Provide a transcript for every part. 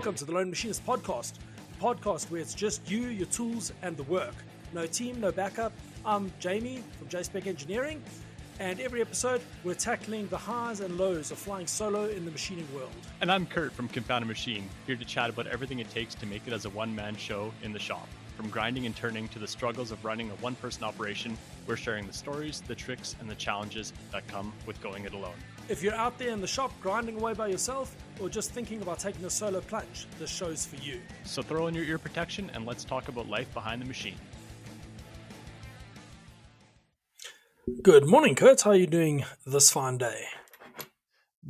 welcome to the Lone Machinist podcast, the podcast where it's just you, your tools, and the work. No team, no backup. I'm Jamie from JSpec Engineering, and every episode we're tackling the highs and lows of flying solo in the machining world. And I'm Curt from Confounded Machine, here to chat about everything it takes to make it as a one-man show in the shop. From grinding and turning to the struggles of running a one-person operation, we're sharing the stories, the tricks, and the challenges that come with going it alone. If you're out there in the shop grinding away by yourself or just thinking about taking a solo plunge, this show's for you. So throw in your ear protection and let's talk about life behind the machine. Good morning, Curt. How are you doing this fine day?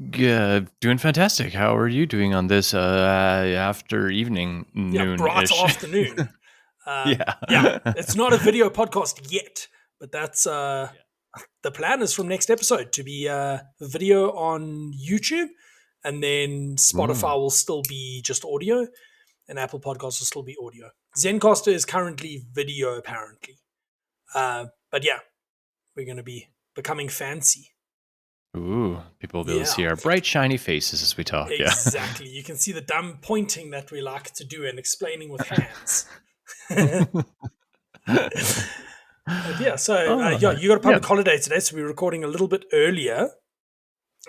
Good, doing fantastic. How are you doing on this after evening, noon-ish? Yeah, bright afternoon. Yeah. It's not a video podcast yet, but that's the plan is from next episode to be a video on YouTube, and then Spotify will still be just audio, and Apple Podcasts will still be audio. Zencaster is currently video, apparently. But yeah, we're going to be becoming fancy. Ooh, people will be able to see our bright, shiny faces as we talk. Exactly. You can see the dumb pointing that we like to do and explaining with hands. You got a public holiday today, so we're recording a little bit earlier.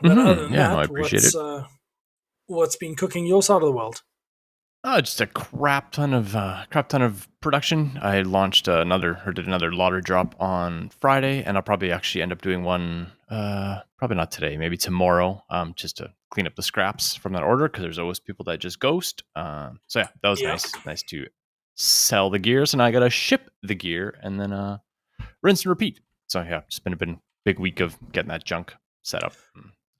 But other than that, I appreciate it. What's been cooking your side of the world? Just a crap ton of production. I did another lottery drop on Friday, and I'll probably actually end up doing one, probably not today, maybe tomorrow, just to clean up the scraps from that order, because there's always people that just ghost. That was nice to sell the gears, and I gotta ship the gear, and then rinse and repeat. So yeah, it's been a big week of getting that junk set up.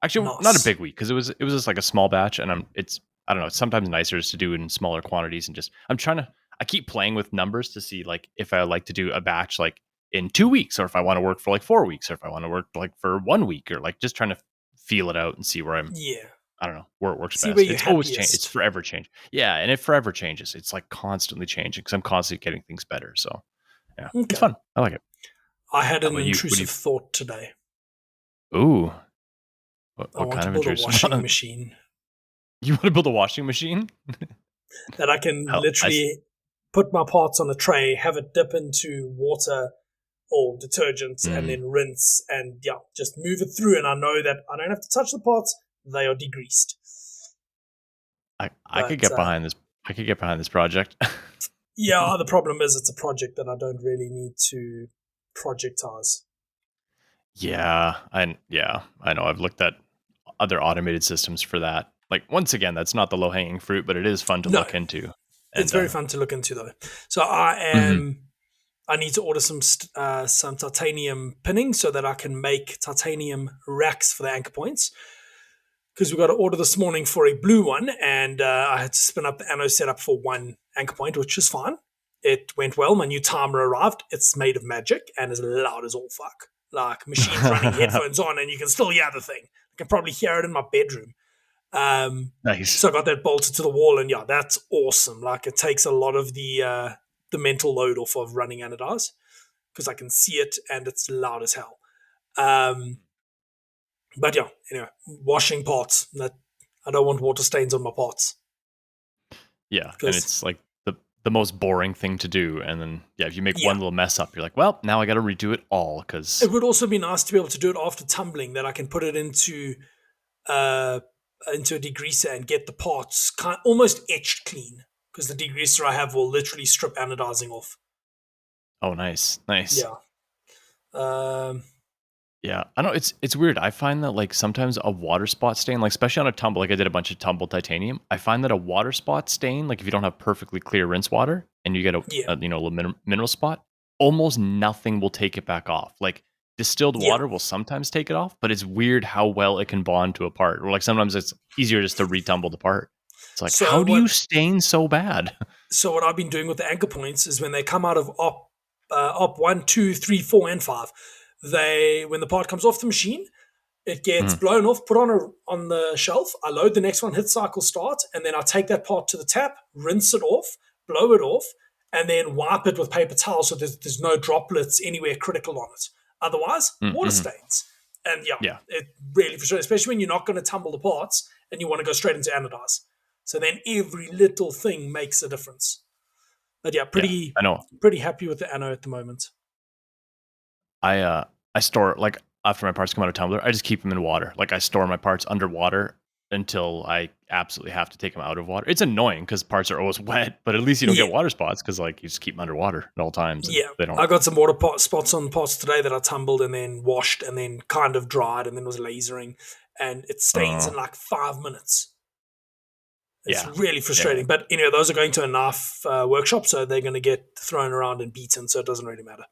Actually, not a big week, because it was just like a small batch, and I don't know, it's sometimes nicer just to do it in smaller quantities, and just I keep playing with numbers to see like if I like to do a batch like in 2 weeks, or if I want to work for like 4 weeks, or if I want to work like for 1 week, or like just trying to feel it out and see where I don't know, where it works best. It's always changed. It's forever change. Yeah, and it forever changes. It's like constantly changing because I'm constantly getting things better. So yeah, It's fun. I like it. I had an intrusive thought today. Ooh. What kind of intrusive? A washing machine. You want to build a washing machine? That I can literally put my parts on a tray, have it dip into water or detergent, and then rinse, and just move it through. And I know that I don't have to touch the parts; they are degreased. I could get behind this. I could get behind this project. Yeah, the problem is it's a project that I don't really need to projectize. Yeah, I know. I've looked at other automated systems for that. Like, once again, that's not the low-hanging fruit, but it is fun to look into. It's very fun to look into, though. So I need to order some titanium pinning so that I can make titanium racks for the anchor points. Because we got an order this morning for a blue one, and I had to spin up the anode setup for one anchor point, which is fine. It went well. My new timer arrived. It's made of magic and is loud as all fuck. Like machines running headphones on, and you can still hear the thing. I can probably hear it in my bedroom. Nice. So I got that bolted to the wall, and that's awesome. Like, it takes a lot of the mental load off of running anodize, because I can see it and it's loud as hell. But anyway, washing parts. That I don't want water stains on my parts. Yeah, and it's like the most boring thing to do. And then if you make one little mess up, you're like, well, now I got to redo it all. Because it would also be nice to be able to do it after tumbling. That I can put it into a degreaser and get the parts almost etched clean, because the degreaser I have will literally strip anodizing off. Oh, nice. Yeah. I know it's weird. I find that like sometimes a water spot stain, like especially on a tumble, like I did a bunch of tumble titanium, I find that a water spot stain, like if you don't have perfectly clear rinse water and you get a little mineral spot, almost nothing will take it back off. Like distilled water will sometimes take it off, but it's weird how well it can bond to a part. Or like sometimes it's easier just to retumble the part. It's like, how do you stain so bad? So what I've been doing with the anchor points is when they come out of op 1, 2, 3, 4, and 5, when the part comes off the machine, it gets blown off, put on the shelf. I load the next one, hit cycle start, and then I take that part to the tap, rinse it off, blow it off, and then wipe it with paper towel so there's no droplets anywhere critical on it. Otherwise, water stains. And it really frustrates, especially when you're not going to tumble the parts and you want to go straight into anodize. So then every little thing makes a difference. But yeah, Yeah, I know. pretty happy with the anno at the moment. I store, like, after my parts come out of tumbler, I just keep them in water. Like, I store my parts underwater until I absolutely have to take them out of water. It's annoying because parts are always wet, but at least you don't Yeah. get water spots because, like, you just keep them underwater at all times. And Yeah, they don't. I got some water spots on parts today that I tumbled and then washed and then kind of dried and then was lasering, and it stains in like 5 minutes. It's Yeah, really frustrating. But those are going to a knife workshop, so they're going to get thrown around and beaten, so it doesn't really matter.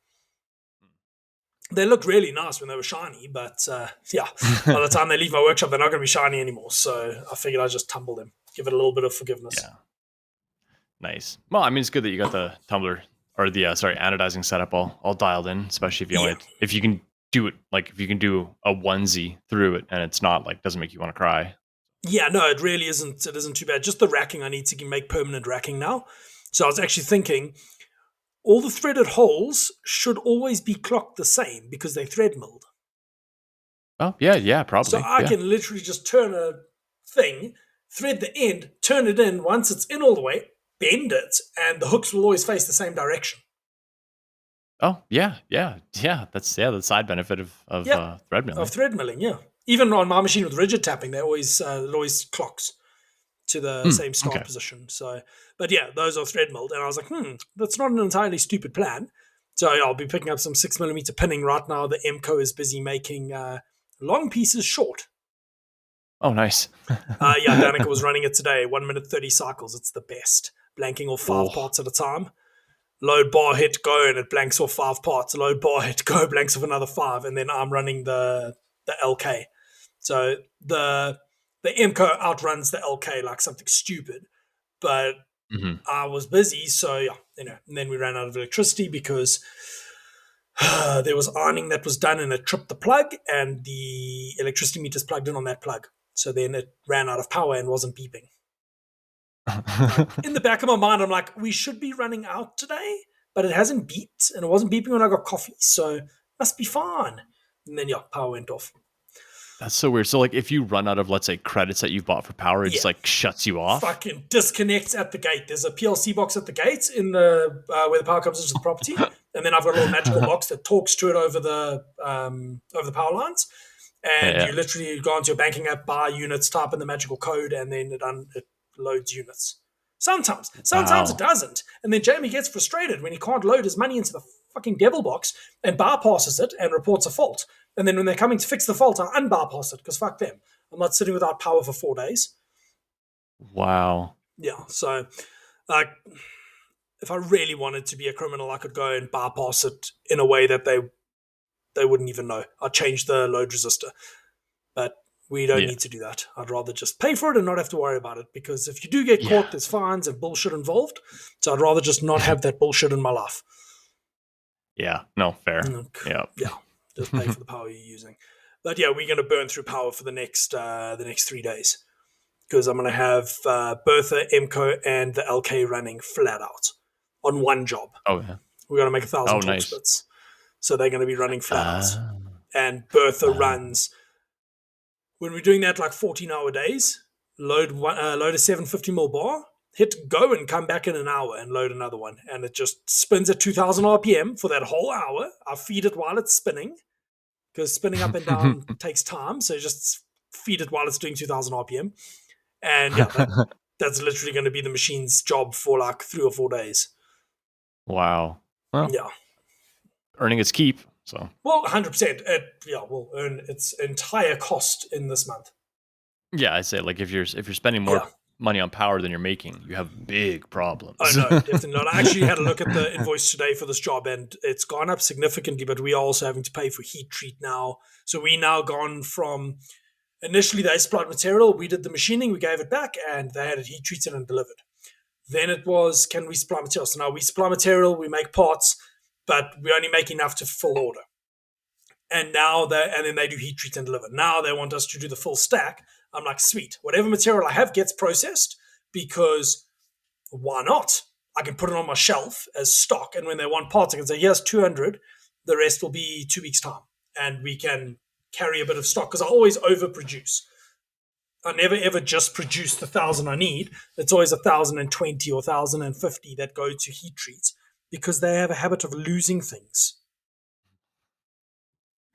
They looked really nice when they were shiny, but yeah, by the time they leave my workshop, they're not going to be shiny anymore. So I figured I'd just tumble them, give it a little bit of forgiveness. Yeah, nice. Well, I mean, it's good that you got the tumbler or the anodizing setup all dialed in, especially if you if you can do it, like if you can do a onesie through it and it's not like doesn't make you want to cry. Yeah, no, it really isn't. It isn't too bad. Just the racking, I need to make permanent racking now. So I was actually thinking all the threaded holes should always be clocked the same because they thread milled. Oh, yeah, probably. So I can literally just turn a thing, thread the end, turn it in. Once it's in all the way, bend it, and the hooks will always face the same direction. Oh, yeah. That's the side benefit of thread milling. Of thread milling, yeah. Even on my machine with rigid tapping, it always clocks to the same start position. So, but yeah, those are thread milled, and I was like, that's not an entirely stupid plan. So yeah, I'll be picking up some 6mm pinning right now. The MCO is busy making long pieces short. Oh, nice. Yeah, Danica was running it today. 1 minute 30 cycles. It's the best. Blanking off 5 parts at a time. Load bar hit go, and it blanks off 5 parts. Load bar hit go, blanks off another 5, and then I'm running the LK. So the MCO outruns the LK like something stupid, but I was busy, so yeah, and then we ran out of electricity because there was ironing that was done and it tripped the plug, and the electricity meter's plugged in on that plug. So then it ran out of power and wasn't beeping. In the back of my mind, I'm like, we should be running out today, but it hasn't beeped, and it wasn't beeping when I got coffee, so must be fine. And then, yeah, power went off. That's so weird. So, like, if you run out of, let's say, credits that you've bought for power, it just, like, shuts you off? Fucking disconnects at the gate. There's a PLC box at the gate in the where the power comes into the property, and then I've got a little magical box that talks to it over the power lines. And you literally go onto your banking app, buy units, type in the magical code, and then it loads units. Sometimes it doesn't. And then Jamie gets frustrated when he can't load his money into the fucking devil box and bypasses it and reports a fault. And then when they're coming to fix the fault, I unbypass it because fuck them. I'm not sitting without power for 4 days. Wow. Yeah, so like if I really wanted to be a criminal, I could go and bypass it in a way that they wouldn't even know. I'd change the load resistor. But we don't need to do that. I'd rather just pay for it and not have to worry about it, because if you do get caught, there's fines and bullshit involved. So I'd rather just not have that bullshit in my life. Yeah, no, fair. Yeah, just pay for the power you're using. But yeah, we're going to burn through power for the next 3 days, because I'm going to have Bertha, MCO, and the LK running flat out on one job. Oh, yeah. We're going to make 1,000 torque splits. So they're going to be running flat out. And Bertha runs... When we're doing that like 14-hour days, load a 750mm bar, hit go and come back in an hour and load another one. And it just spins at 2,000 RPM for that whole hour. I feed it while it's spinning, because spinning up and down takes time. So just feed it while it's doing 2,000 RPM. And yeah, that's literally going to be the machine's job for like 3 or 4 days. Wow. Well, yeah. Earning its keep. So, well, 100%. It will earn its entire cost in this month. Yeah, I say, like, if you're spending more money on power than you're making, you have big problems. Oh no, definitely not. I actually had a look at the invoice today for this job, and it's gone up significantly. But we are also having to pay for heat treat now. So we now gone from initially they supplied material, we did the machining, we gave it back, and they had it heat treated and delivered. Then it was, can we supply material? So now we supply material, we make parts, but we only make enough to full order. And then they do heat treat and deliver. Now they want us to do the full stack. I'm like, sweet. Whatever material I have gets processed, because why not? I can put it on my shelf as stock, and when they want parts, I can say, here's 200. The rest will be 2 weeks' time. And we can carry a bit of stock, because I always overproduce. I never ever just produce the 1,000 I need. It's always 1,020 or 1,050 that go to heat treats because they have a habit of losing things.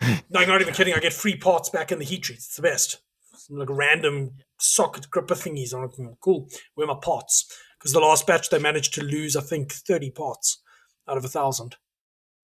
No, I'm not even kidding. I get free parts back in the heat treats. It's the best. Some like random socket gripper thingies. I'm like, cool. Where are my parts? Because the last batch they managed to lose, I think, 30 parts out of 1,000.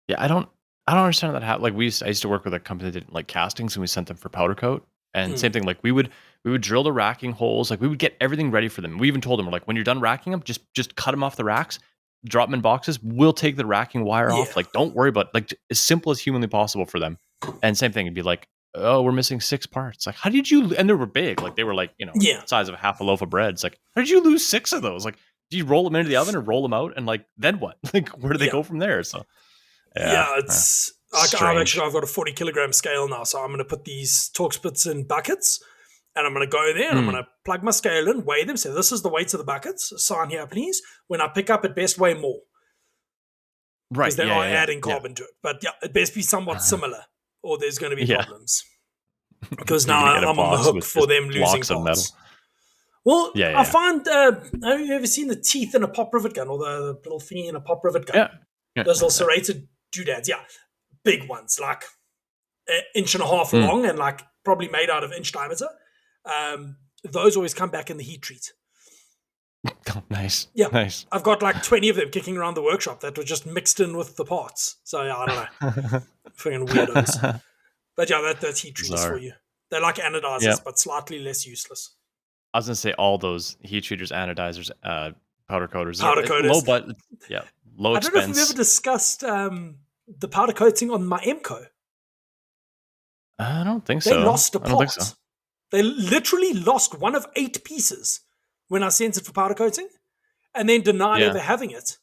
Yeah, I don't understand that. Like I used to work with a company that did like castings, and we sent them for powder coat. And same thing, like we would drill the racking holes, like we would get everything ready for them. We even told them, we're like, when you're done racking them, just cut them off the racks, drop them in boxes. We'll take the racking wire Yeah. off. Like, don't worry about like as simple as humanly possible for them. And same thing, it'd be like, oh, we're missing 6 parts. Like, how did you? And they were big, like they were like Yeah. size of half a loaf of bread. It's like, how did you lose 6 of those? Like, do you roll them into the oven or roll them out? And like, then what? Like, where do they go from there? So. Yeah, it's like strange. I've got a 40 kilogram scale now, so I'm going to put these torque splits in buckets, and I'm going to go there and I'm going to plug my scale in, weigh them, say this is the weights of the buckets. Sign here, please. When I pick up, at best weigh more Right. because they are adding carbon to it. But yeah, it best be somewhat similar, or there's going to be problems. Because now I'm on the hook for them losing parts. Well, I find, have you ever seen the teeth in a pop rivet gun, or the little thingy in a pop rivet gun? Yeah. Those little serrated doodads, big ones, like an inch and a half long and like probably made out of inch diameter. Those always come back in the heat treat. Oh, nice. Yeah, nice. I've got like 20 of them kicking around the workshop that were just mixed in with the parts. So yeah, I don't know, freaking weirdos. But yeah, that's heat treaters for you. They're like anodizers, but slightly less useless. I was gonna say all those heat treaters, anodizers, powder coaters, low budget, low expense. I don't know if we've ever discussed the powder coating on my MCO. I don't think so. They lost a part. I don't think so. They literally lost one of 8 pieces when I sent it for powder coating, and then denied ever having it.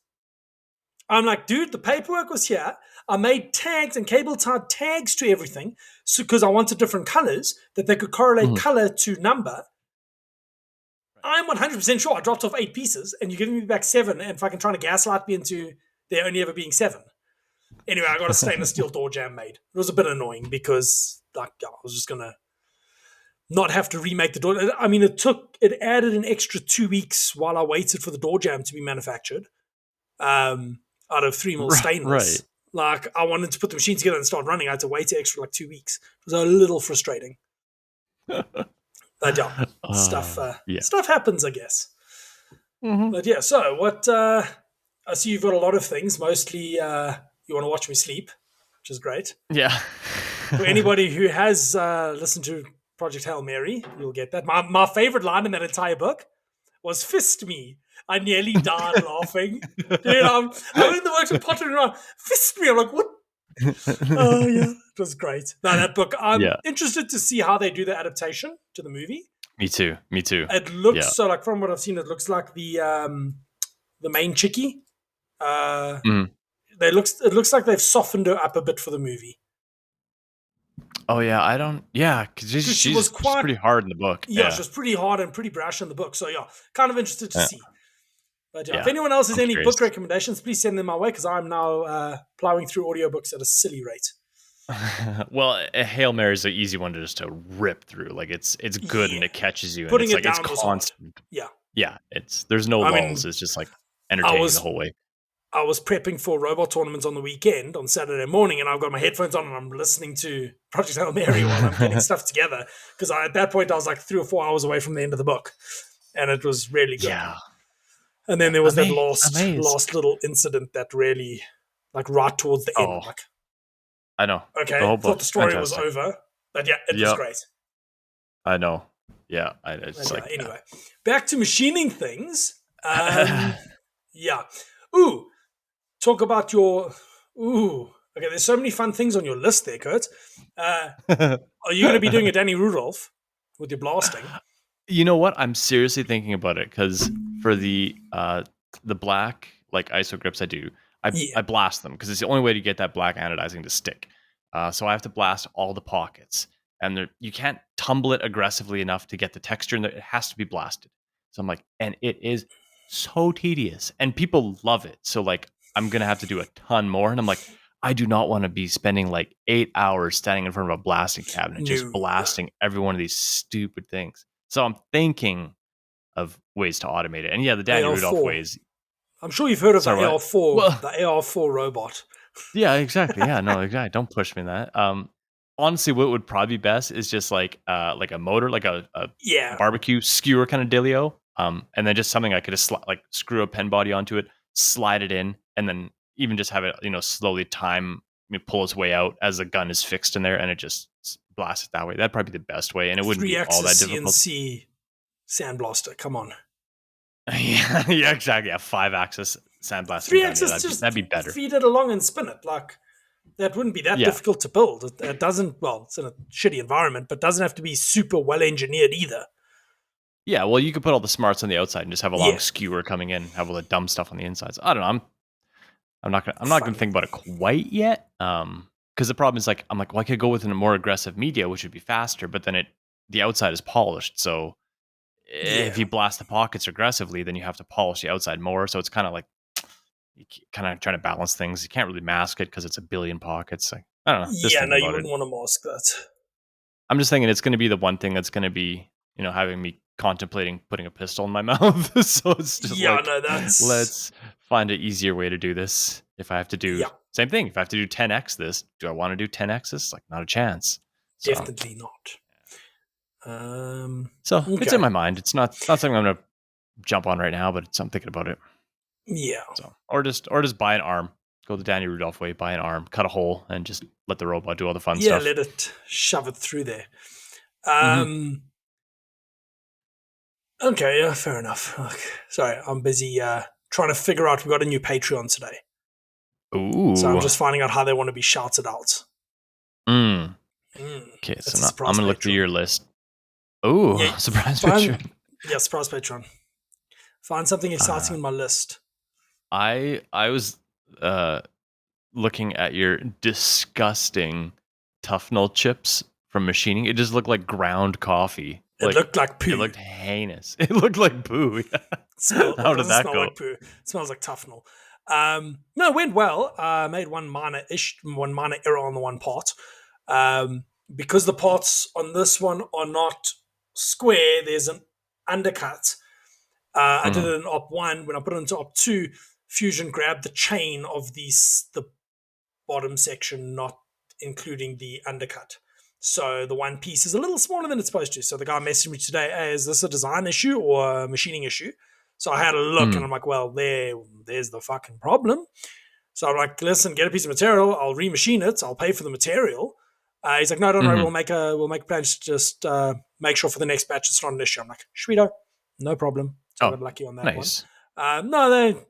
I'm like, dude, the paperwork was here. I made tags and cable tied tags to everything, so because I wanted different colors that they could correlate color to number. I'm 100% sure I dropped off 8 pieces, and you're giving me back 7, and fucking trying to gaslight me into there only ever being 7. Anyway, I got a stainless steel door jamb made. It was a bit annoying because I was just gonna not have to remake the door. I mean, it added an extra 2 weeks while I waited for the door jamb to be manufactured out of 3mm stainless. Like, I wanted to put the machine together and start running. I had to wait extra like 2 weeks. It was a little frustrating. But stuff happens, I guess. But yeah, so what? I see you've got a lot of things. Mostly, you want to watch me sleep, which is great. Yeah. For anybody who has listened to Project Hail Mary, you'll get that. My favorite line in that entire book was "Fist me." I nearly died laughing. Dude, I'm in the workshop pottering around. Fist me. I'm like, what? Oh yeah, it was great. No, that book. I'm interested to see how they do the adaptation to the movie. Me too. It looks so like, from what I've seen, it looks like the main chickie. It looks like they've softened her up a bit for the movie. Oh yeah, I don't. Yeah, because she's pretty hard in the book. Yeah, she was pretty hard and pretty brash in the book. So yeah, kind of interested to see. But if anyone else has any book recommendations, please send them my way because I'm now plowing through audiobooks at a silly rate. Well, Hail Mary is an easy one to just rip through. Like it's good and it catches you. Putting and it it's down it's constant. Yeah. There's no lulls. It's just like entertaining the whole way. I was prepping for robot tournaments on the weekend on Saturday morning, and I've got my headphones on and I'm listening to Project Hail Mary while I'm getting stuff together. Because at that point I was like 3 or 4 hours away from the end of the book, and it was really good. Yeah. And then there was that last little incident that really, like, right towards the end. Like, I know. Okay, I thought the story was over, but it was great. I know. Yeah, it's like anyway. Back to machining things. Yeah. Ooh, talk about your. Ooh, okay. There's so many fun things on your list there, Curt. Are you going to be doing a Danny Rudolph with your blasting? You know what? I'm seriously thinking about it because for the black like ISO grips I blast them because it's the only way to get that black anodizing to stick. So I have to blast all the pockets, and you can't tumble it aggressively enough to get the texture, and it has to be blasted. So I'm like, and it is so tedious, and people love it. So like, I'm gonna have to do a ton more, and I'm like, I do not want to be spending like 8 hours standing in front of a blasting cabinet just blasting every one of these stupid things. So I'm thinking of ways to automate it. And yeah, the Danny Rudolph AR4. ways. I'm sure you've heard of the Sorry, what? AR4, Well, the AR4 robot. yeah, exactly. Yeah, no, exactly. Don't push me in that. Honestly, what would probably be best is just like a motor, like a Yeah, barbecue skewer kind of dealio. And then just something I could just like screw a pen body onto it, slide it in, and then even just have it, slowly pull its way out as the gun is fixed in there, and it just blasts it that way. That'd probably be the best way, and it wouldn't be all three-axis that difficult. CNC sandblaster. Come on. Yeah, yeah, exactly. Yeah, 5-axis sandblasting gun. Yeah, Three-axis, just that'd be better. feed it along and spin it. Like, that wouldn't be that Yeah, difficult to build. It doesn't, well, it's in a shitty environment, but doesn't have to be super well engineered either. yeah. Well, you could put all the smarts on the outside and just have a long Yeah, skewer coming in, have all the dumb stuff on the inside. So I don't know. I'm not gonna funny. think about it quite yet. Because the problem is I'm like, well, I could go with a more aggressive media, which would be faster, but then the outside is polished. So if Yeah, you blast the pockets aggressively, then you have to polish the outside more. So it's kind of like you kind of trying to balance things. You can't really mask it because it's a billion pockets. Like, I don't know. Just yeah. thinking No, you about it. wouldn't want to mask that. I'm just thinking it's going to be the one thing that's going to be, having me contemplating putting a pistol in my mouth. So it's just Yeah, like, no, that's let's find an easier way to do this. If I have to do yeah, same thing, if I have to do 10x this, do I want to do 10x this? Like, not a chance. So, definitely not. it's in Okay, my mind. It's not something I'm going to jump on right now, but I'm thinking about it. yeah, So, or just buy an arm, go the Danny Rudolph way, buy an arm, cut a hole, and just let the robot do all the fun yeah. stuff. Let it shove it through there. Mm-hmm. Okay, yeah, fair enough. Okay. Sorry, I'm busy trying to figure out. We got a new Patreon today, so I'm Ooh. just finding out how they want to be shouted out. Mm. Okay, It's so a now I'm surprise gonna look through Patreon. your list. Ooh, Yeah, surprise picture. find yeah, surprise Patreon. Find something exciting in my list. I was uh looking at your disgusting Tufnell chips from machining. It just looked like ground coffee. It looked like It poo. looked heinous. It looked like poo. It How did doesn't that smell go? like poo. It smells like Tufnell. No, it went well. I made one minor error on the one part. Because the parts on this one are not square, there's an undercut. I did Mhm. it in op 1. When I put it into op 2, Fusion grabbed the chain of the bottom section, not including the undercut. So the one piece is a little smaller than it's supposed to. So the guy messaged me today, hey, is this a design issue or a machining issue? So I had a look and Mm. I'm like, well, there's the fucking problem. So I'm like, listen, get a piece of material. I'll remachine it. I'll pay for the material. He's like, no, don't worry. Mhm. We'll make plans. Just make sure for the next batch it's not an issue. I'm like, Shweeto, no problem. So I Oh, got lucky on that one. nice. No,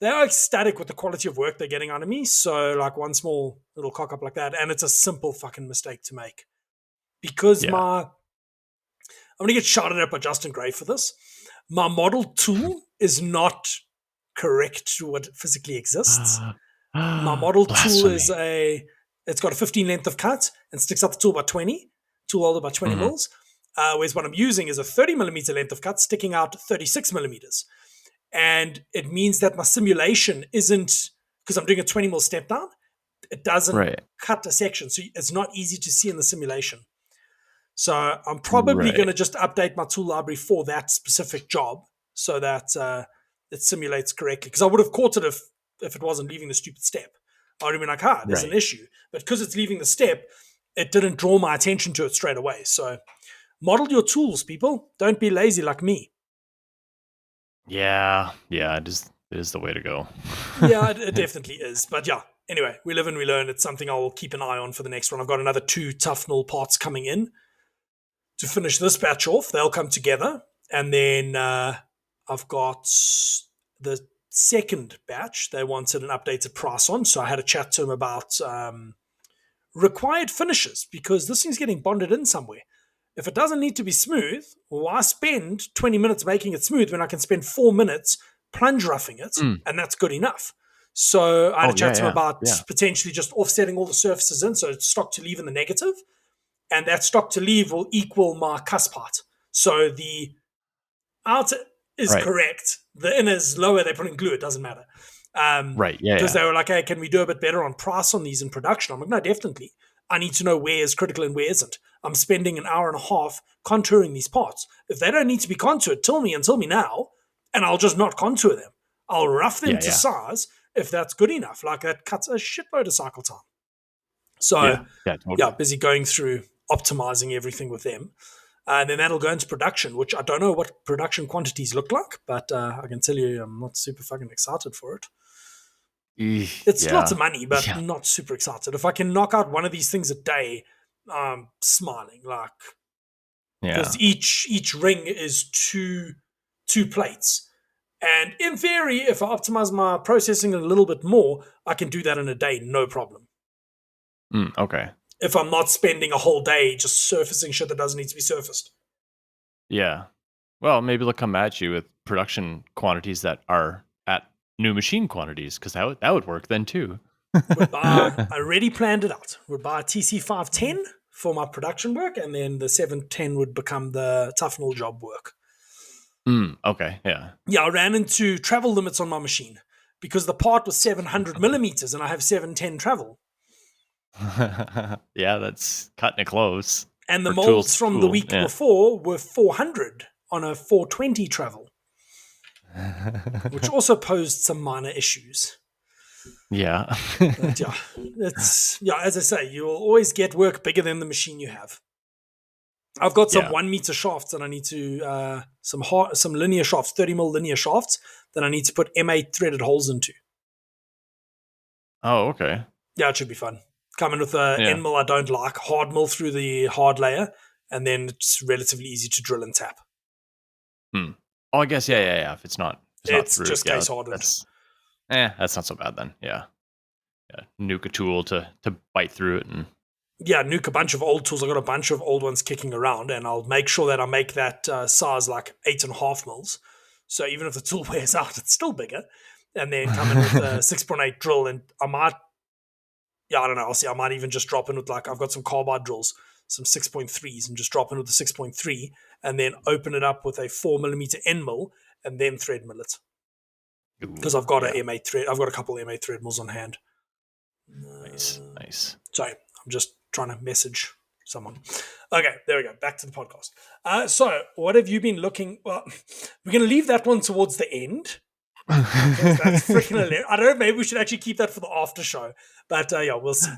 they are ecstatic with the quality of work they're getting out of me. So like one small little cock up like that, and it's a simple fucking mistake to make because Yeah. I'm gonna get shouted at by Justin Gray for this. My model tool is not correct to what physically exists. My model tool is Blasphemy. it's got a 15 length of cut and sticks out the tool by 20, tool holder by 20 Mhm. mils. Whereas what I'm using is a 30 millimeter length of cut sticking out 36 millimeters. And it means that my simulation isn't, because I'm doing a 20 mil step down, it doesn't Right. cut a section. So it's not easy to see in the simulation. So I'm probably going Right. to just update my tool library for that specific job so that it simulates correctly. Because I would have caught it if it wasn't leaving the stupid step. I would have been like, there's an Right. issue. But because it's leaving the step, it didn't draw my attention to it straight away. So model your tools, people. Don't be lazy like me. Yeah. Yeah. It is the way to go. Yeah, it definitely is. But yeah, anyway, we live and we learn. It's something I'll keep an eye on for the next one. I've got another 2 tough null parts coming in to finish this batch off. They'll come together. And then I've got the second batch they wanted an updated price on. So I had a chat to them about required finishes because this thing's getting bonded in somewhere. If it doesn't need to be smooth, why spend 20 minutes making it smooth when I can spend 4 minutes plunge roughing it Mm. and that's good enough? So I had Oh a yeah. chat to him Yeah. about Yeah. potentially just offsetting all the surfaces in, so it's stock to leave in the negative, and that stock to leave will equal my cusp height. So the outer is Right. correct, the inner is lower, they put in glue, it doesn't matter. Right. Yeah. Because Yeah. they were like, hey, can we do a bit better on price on these in production? I'm like, no, definitely. I need to know where is critical and where isn't. I'm spending an hour and a half contouring these parts. If they don't need to be contoured, tell me now, and I'll just not contour them. I'll rough them to Yeah. size if that's good enough. Like, that cuts a shitload of cycle time. So, Yeah. Totally. busy going through optimizing everything with them. And then that'll go into production, which I don't know what production quantities look like, but I can tell you I'm not super fucking excited for it. It's lots of money, but not super excited. If I can knock out one of these things a day, I'm smiling. Like, because each ring is two plates. And in theory, if I optimize my processing a little bit more, I can do that in a day, no problem. Okay. If I'm not spending a whole day just surfacing shit that doesn't need to be surfaced. Yeah. Well, maybe they'll come at you with production quantities that are at new machine quantities, because that would work then too. I already planned it out. We'd buy a TC510 for my production work, and then the 710 would become the tough null job work. Okay, yeah. Yeah, I ran into travel limits on my machine because the part was 700 millimeters and I have 710 travel. Yeah, that's cutting it close. And the molds from the week before were 400 on a 420 travel, which also posed some minor issues. Yeah. But as I say, you'll always get work bigger than the machine you have. I've got some 1 meter shafts that I need to some linear shafts, 30mm linear shafts that I need to put M8 threaded holes into. Oh, okay. Yeah, it should be fun. Coming with a end mill I don't like, hard mill through the hard layer, and then it's relatively easy to drill and tap. Oh, I guess if it's not through, just case hardened. That's not so bad then. Yeah. Nuke a tool to bite through it and nuke a bunch of old tools. I've got a bunch of old ones kicking around, and I'll make sure that I make that size like 8.5 mils. So even if the tool wears out, it's still bigger. And then come in with a 6.8 drill, and I might, I don't know. I'll see. I might even just drop in with, like, I've got some carbide drills, some 6.3s, and just drop in with the 6.3, and then open it up with a 4mm end mill, and then thread mill it. Because I've got a M8 thread. I've got a couple of M8 thread mills on hand. Nice. Sorry, I'm just trying to message someone. Okay, there we go. Back to the podcast. So, what have you been looking? Well, we're going to leave that one towards the end. That's freaking hilarious. I don't know. Maybe we should actually keep that for the after show. But we'll see.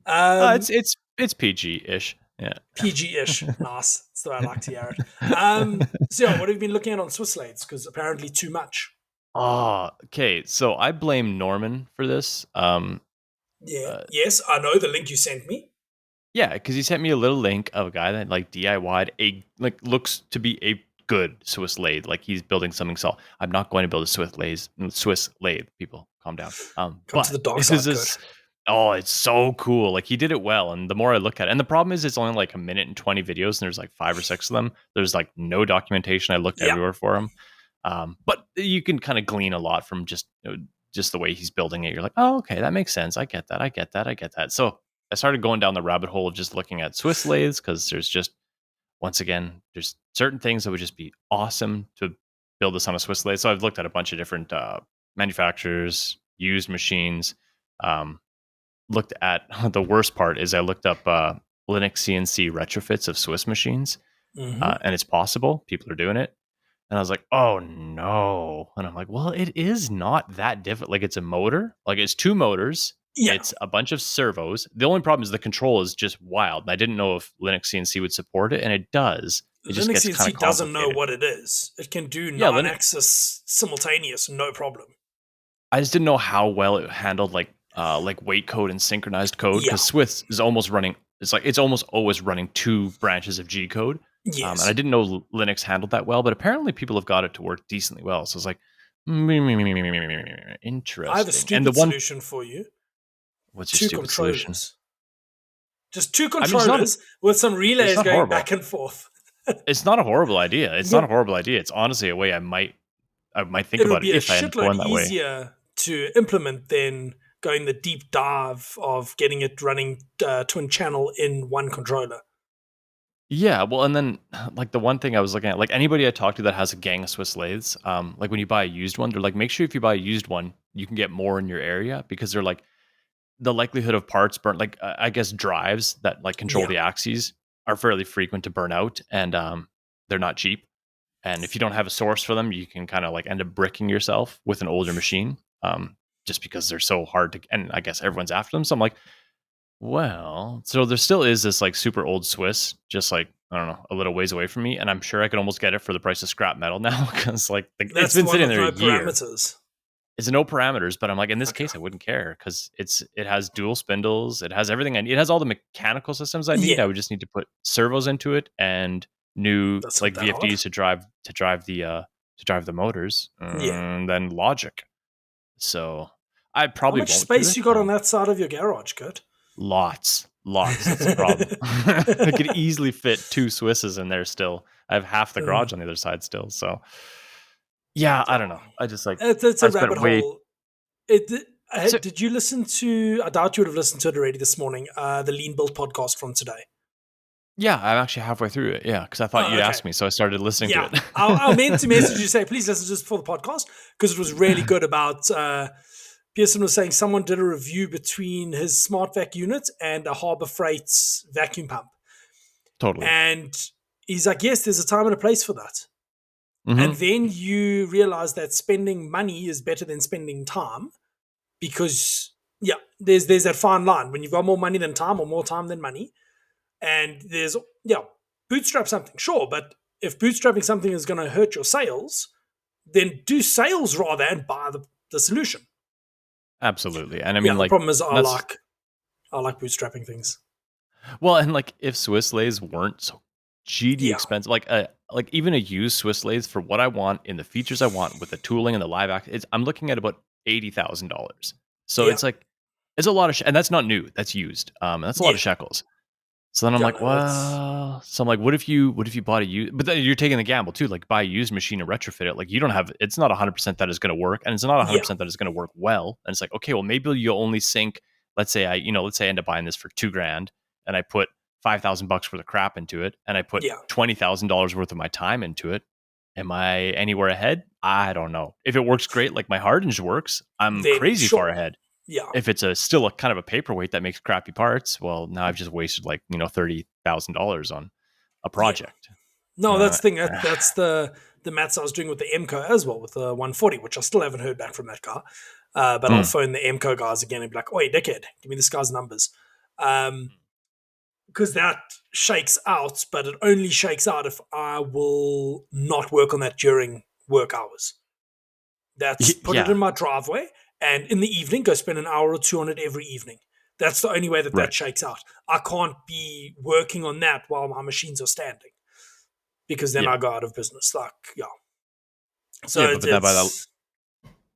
It's PG-ish. Yeah, PG-ish. Nice. That's the way I like to hear it. So, what have you been looking at on Swiss lathes? Because apparently too much. Oh, okay. So I blame Norman for this. Yes, I know the link you sent me. Yeah, because he sent me a little link of a guy that DIY'd looks to be a good Swiss lathe. Like, he's building something. So I'm not going to build a Swiss lathe. People, calm down. Come to the dark side. Oh, it's so cool. Like, he did it well. And the more I look at it, and the problem is it's only like 1 minute and 20 videos, and there's like 5 or 6 of them. There's like no documentation. I looked everywhere for him. But you can kind of glean a lot from just the way he's building it. You're like, oh, okay, that makes sense. I get that. So I started going down the rabbit hole of just looking at Swiss lathes, because there's just, once again, there's certain things that would just be awesome to build this on a Swiss lathe. So I've looked at a bunch of different manufacturers, used machines. Looked at, the worst part is I looked up Linux CNC retrofits of Swiss machines, and it's possible. People are doing it. And I was like, oh no. And I'm like, well, it is not that difficult. Like, it's a motor. Like, it's 2 motors. Yeah. It's a bunch of servos. The only problem is the control is just wild. And I didn't know if Linux CNC would support it, and it does. It just Linux gets kind CNC of doesn't know what it is. It can do 9-axis simultaneous, no problem. I just didn't know how well it handled like weight code and synchronized code, because Swiss is almost running. It's almost always running 2 branches of G code. Yes. And I didn't know Linux handled that well, but apparently people have got it to work decently well. So it's like, interesting. I have a stupid solution for you. What's your stupid solution? Just 2 controllers with some relays going back and forth. It's not a horrible idea. It's not a horrible idea. It's honestly a way I might think about it if I had gone that way. It would be a shitload easier to implement than going the deep dive of getting it running twin channel in one controller. Yeah, well, and then like the one thing I was looking at, like anybody I talk to that has a gang of Swiss lathes, like when you buy a used one, they're like, make sure if you buy a used one, you can get more in your area, because they're like, the likelihood of parts burn, like I guess drives that like control Yeah. the axes are fairly frequent to burn out, and they're not cheap. And if you don't have a source for them, you can kind of like end up bricking yourself with an older machine, just because they're so hard to. And I guess everyone's after them. So I'm like, well, so there still is this like super old Swiss, just like I don't know, a little ways away from me, and I'm sure I could almost get it for the price of scrap metal now because like it's That's been the one sitting with there no a year. parameters. It's no parameters, but I'm like in this Okay. case I wouldn't care because it has dual spindles, it has everything I need, it has all the mechanical systems I need. Yeah. I would just need to put servos into it and new That's not like that hard. VFDs to drive the motors, Yeah. and then logic. So I How probably much won't do space it. you got on that side of your garage, Kurt? Lots. That's the problem. I could easily fit 2 Swisses in there still. I have half the Uh, garage on the other side still. So yeah, I yeah. don't know. I just like It's a I've spent rabbit way hole. so Did you listen to? I doubt you would have listened to it already this morning. The Lean Build podcast from today. yeah, I'm actually halfway through it. Yeah, because I thought Oh, you'd okay. ask me, so I started listening to Yeah, it. I meant to message you say please listen just for the podcast because it was really good. About Pearson was saying someone did a review between his smart vac unit and a Harbor Freight's vacuum pump, Totally. and he's like, yes, there's a time and a place for that. And Hmm. then you realize that spending money is better than spending time because yeah, there's that fine line when you've got more money than time or more time than money. And there's yeah, bootstrap something, sure, but if bootstrapping something is going to hurt your sales, then do sales rather and buy the solution. Absolutely. And I Yeah, mean the like problem is that's I like bootstrapping things. well, and like if Swiss lathes weren't so GD Yeah, expensive, like even a used Swiss lathe for what I want in the features I want with the tooling and the live act, I'm looking at about $80,000. So yeah, it's like it's a lot of and that's not new. That's used. That's a lot yeah, of shekels. So then I'm yeah. like, No, that's well, so I'm like, what if you bought a used, but then you're taking the gamble too, like buy a used machine and retrofit it. Like you don't have, it's not 100% that is going to work, and it's not yeah, 100% that is going to work well. And it's like, okay, well maybe you'll only sink. Let's say I end up buying this for $2,000, and I put $5,000 worth of crap into it, and I put yeah. $20,000 worth of my time into it. Am I anywhere ahead? I don't know. If it works great, like my hardened works, I'm Then crazy far sure, ahead. yeah, If it's still a kind of a paperweight that makes crappy parts, well, now I've just wasted like $30,000 on a yeah. project. No, Uh, that's the thing. That's the maths I was doing with the MCO as well with the 140, which I still haven't heard back from that guy. But I'll mm, phone the MCO guys again and be like, "Wait, dickhead, give me this guy's numbers," because that shakes out. But it only shakes out if I will not work on that during work hours. That's put it yeah, in my driveway, and in the evening, go spend an hour or two on it every evening. That's the only way that right, that shakes out. I can't be working on that while my machines are standing because then yeah, I go out of business. Like, yeah. So yeah. But that it's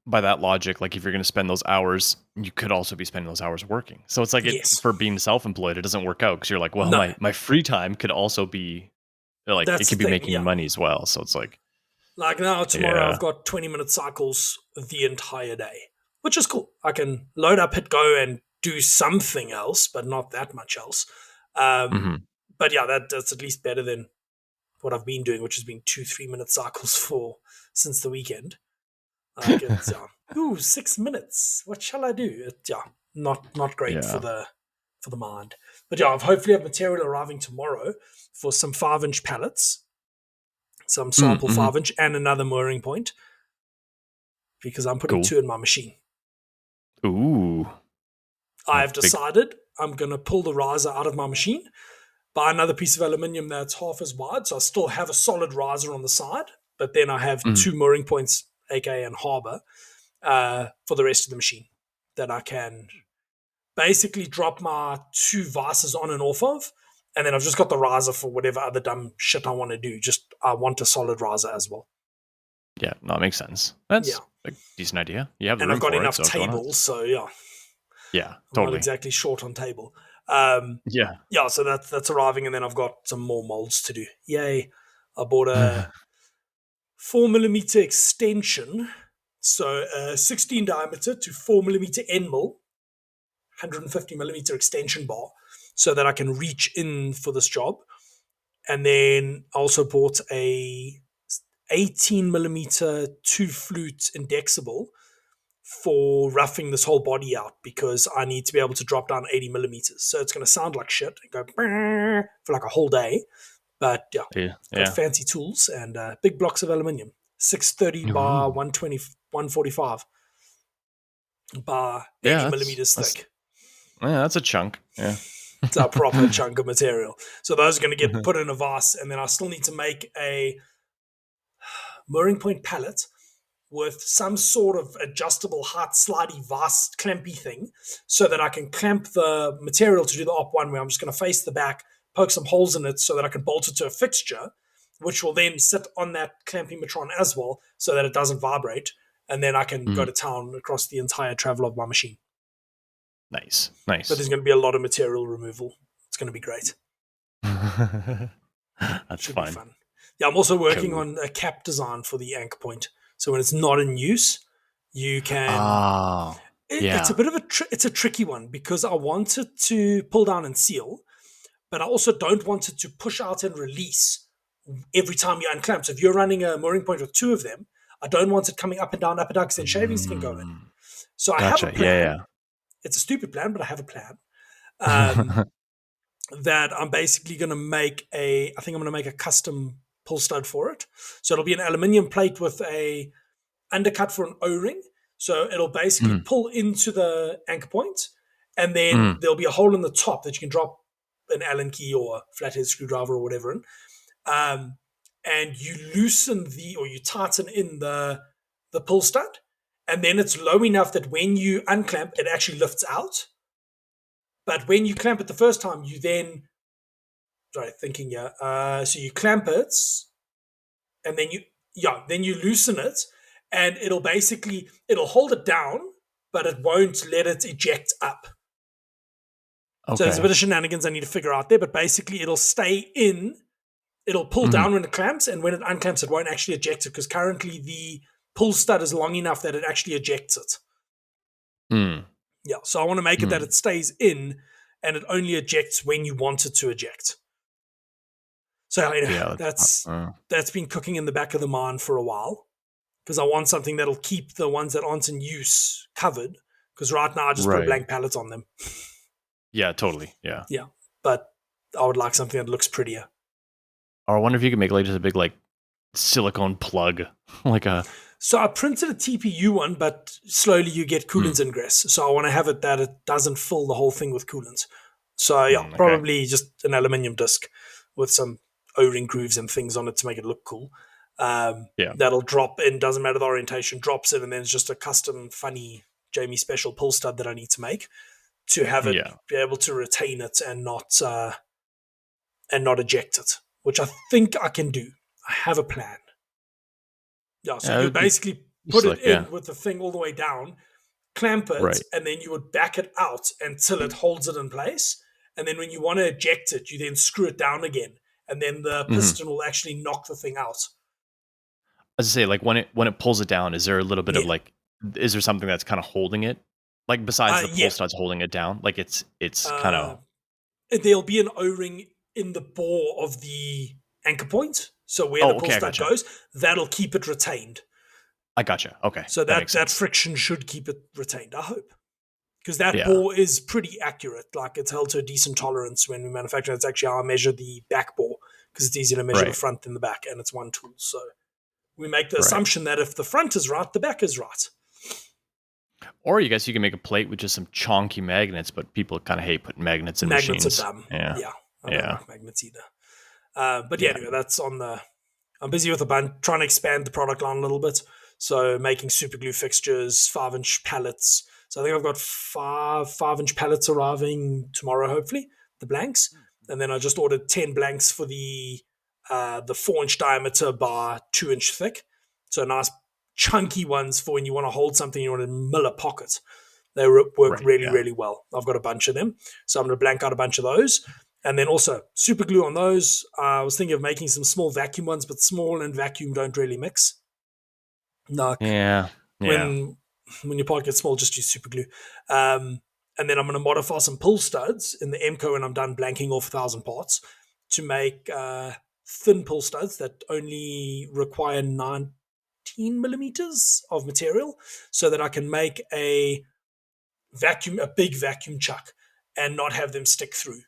by that logic, like if you're going to spend those hours, you could also be spending those hours working. So it's like it yes, for being self-employed, it doesn't work out because you're like, well, no, my free time could also be like it that's could the be thing. making me Yeah, money as well. So it's like, like now tomorrow I've yeah, got 20-minute cycles the entire day, which is cool. I can load up, hit go, and do something else, but not that much else. Um, hmm but yeah, that's at least better than what I've been doing, which has been 2 3 minute cycles for since the weekend. Like it's 6 minutes. What shall I do? Not great yeah, for the mind. But yeah, I've hopefully have material arriving tomorrow for some 5-inch pallets, some sample mm-hmm. 5-inch, and another mooring point because I'm putting Cool. 2 in my machine. Ooh, I've big. decided I'm gonna pull the riser out of my machine, buy another piece of aluminium that's half as wide, so I still have a solid riser on the side, but then I have Mm, 2 mooring points, aka and harbor, for the rest of the machine that I can basically drop my 2 vices on and off of. And then I've just got the riser for whatever other dumb shit I want to do. Just I want a solid riser as well. yeah, no, it makes sense. Yeah. That's a decent idea. You have the And I've room got for it, enough so go tables, nuts. so yeah, Yeah, I'm not totally. exactly short on table. Um, Yeah. yeah, so that's arriving, and then I've got some more molds to do. Yay! I bought a 4 millimeter extension, so 16 diameter to 4 millimeter end mill, 150 millimeter extension bar, so that I can reach in for this job. And then I also bought a 18 millimeter 2 flute indexable for roughing this whole body out because I need to be able to drop down 80 millimeters. So it's going to sound like shit and go for like a whole day. But yeah, got fancy tools and big blocks of aluminium. 630 bar 120, 145 bar 80 millimeters thick. Yeah, that's a chunk. Yeah. It's a proper chunk of material. So those are going to get put in a vase, and then I still need to make a mooring point pallet with some sort of adjustable height slidey vase clampy thing so that I can clamp the material to do the op one where I'm just going to face the back, poke some holes in it so that I can bolt it to a fixture, which will then sit on that clamping matron as well so that it doesn't vibrate. And then I can go to town across the entire travel of my machine. Nice. But there's going to be a lot of material removal. It's going to be great. That's fun. Yeah, I'm also working on a cap design for the anchor point. So when it's not in use, you can... It's a bit of it's a tricky one because I want it to pull down and seal, but I also don't want it to push out and release every time you unclamp. So if you're running a mooring point with two of them, I don't want it coming up and down because then shavings can go in. So I have a plan. It's a stupid plan, but I have a plan. That I'm basically going to make I think I'm going to make a custom pull stud for it. So it'll be an aluminium plate with a undercut for an O-ring. So it'll basically pull into the anchor point, and then there'll be a hole in the top that you can drop an Allen key or a flathead screwdriver or whatever in. And you loosen you tighten in the pull stud, and then it's low enough that when you unclamp, it actually lifts out. But when you clamp it the first time, you then, so you clamp it, and then you loosen it, and it'll hold it down, but it won't let it eject up. Okay. So there's a bit of shenanigans I need to figure out there, but basically it'll stay in, it'll pull down when it clamps, and when it unclamps, it won't actually eject it, because currently the pull stud is long enough that it actually ejects it. Yeah, so I want to make it that it stays in and it only ejects when you want it to eject. So that's been cooking in the back of the mind for a while because I want something that'll keep the ones that aren't in use covered, because right now I just put a blank pallet on them. Yeah, totally. Yeah. Yeah, but I would like something that looks prettier. Or I wonder if you could make just a big silicone plug, So I printed a TPU one, but slowly you get coolants ingress. So I want to have it that it doesn't fill the whole thing with coolants. So probably just an aluminium disc with some O-ring grooves and things on it to make it look cool. That'll drop in, doesn't matter the orientation, drops it, and then it's just a custom funny Jamie special pull stud that I need to make to have it be able to retain it and not eject it, which I think I can do. I have a plan. Yeah, so you basically put it in with the thing all the way down, clamp it, and then you would back it out until it holds it in place. And then when you want to eject it, you then screw it down again, and then the piston will actually knock the thing out. As I say, when it pulls it down, is there a little bit of is there something that's kind of holding it? Besides the pull studs holding it down, it's kind of. There'll be an O-ring in the bore of the anchor point. So where the pull stud goes, that'll keep it retained. I gotcha. Okay. So that friction should keep it retained, I hope. Because that bore is pretty accurate. It's held to a decent tolerance when we manufacture it. It's actually how I measure the back bore, because it's easier to measure the front than the back, and it's one tool. So we make the assumption that if the front is right, the back is right. Or you can make a plate with just some chonky magnets, but people kind of hate putting magnets in machines. Magnets are dumb. Yeah. I don't like magnets either. Anyway, that's on the... I'm busy with trying to expand the product line a little bit. So making super glue fixtures, 5-inch pallets. So I think I've got 5-inch pallets arriving tomorrow, hopefully, the blanks. And then I just ordered 10 blanks for the 4-inch diameter by 2-inch thick. So nice chunky ones for when you want to hold something, you want to mill a pocket. They work really well. I've got a bunch of them. So I'm going to blank out a bunch of those. And then also super glue on those. I was thinking of making some small vacuum ones, but small and vacuum don't really mix. When your part gets small, just use super glue. And then I'm going to modify some pull studs in the MCO when I'm done blanking off 1,000 parts to make thin pull studs that only require 9 15 millimeters of material so that I can make a big vacuum chuck and not have them stick through.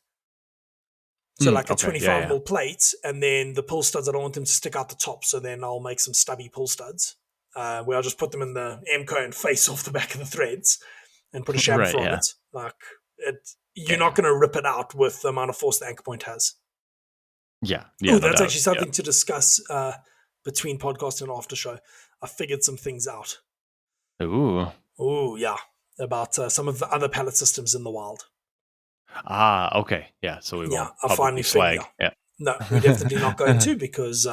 So like a Okay. 25 Yeah. mil plate, and then the pull studs, I don't want them to stick out the top. So then I'll make some stubby pull studs where I'll just put them in the MCO and face off the back of the threads and put a Right. chamfer on Yeah. it. Like you're Yeah. not going to rip it out with the amount of force the anchor point has. Yeah. Oh, Yeah. No that's doubt. actually something to discuss between podcast and after show. I figured some things out. Yeah. Ooh. Oh, yeah. About some of the other pallet systems in the wild. Okay. Yeah. So we Yeah, won't I finally publicly figured. slag. Yeah. No, we're definitely not going to because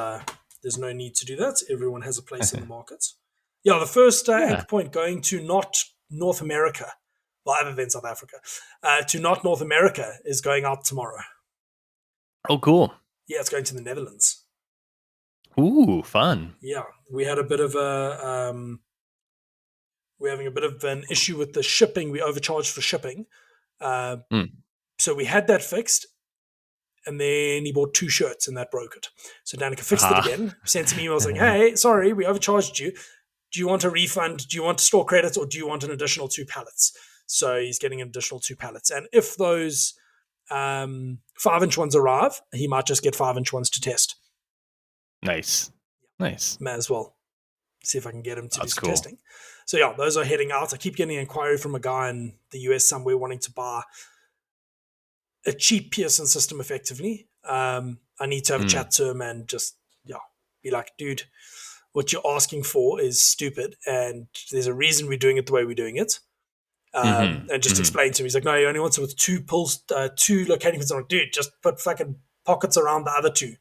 there's no need to do that. Everyone has a place in the market. Yeah, the first anchor point going to not North America, well, other than South Africa, to not North America is going out tomorrow. Oh, cool. Yeah, it's going to the Netherlands. Ooh, fun. Yeah, we had a bit of we're having a bit of an issue with the shipping. We overcharged for shipping. So we had that fixed. And then he bought 2 shirts and that broke it. So Danica fixed it again, sent some emails saying, hey, sorry, we overcharged you. Do you want a refund? Do you want store credits or do you want an additional 2 pallets? So he's getting an additional 2 pallets. And if those 5-inch ones arrive, he might just get 5-inch ones to test. Nice. May as well. See if I can get him to do some cool. testing. So yeah, those are heading out. I keep getting an inquiry from a guy in the US somewhere wanting to buy a cheap Pearson system effectively. I need to have a chat to him and just be like, dude, what you're asking for is stupid, and there's a reason we're doing it the way we're doing it. And just explain to him. He's like, no, he only wants it with 2 locating pins. I'm like, dude, just put fucking pockets around the other 2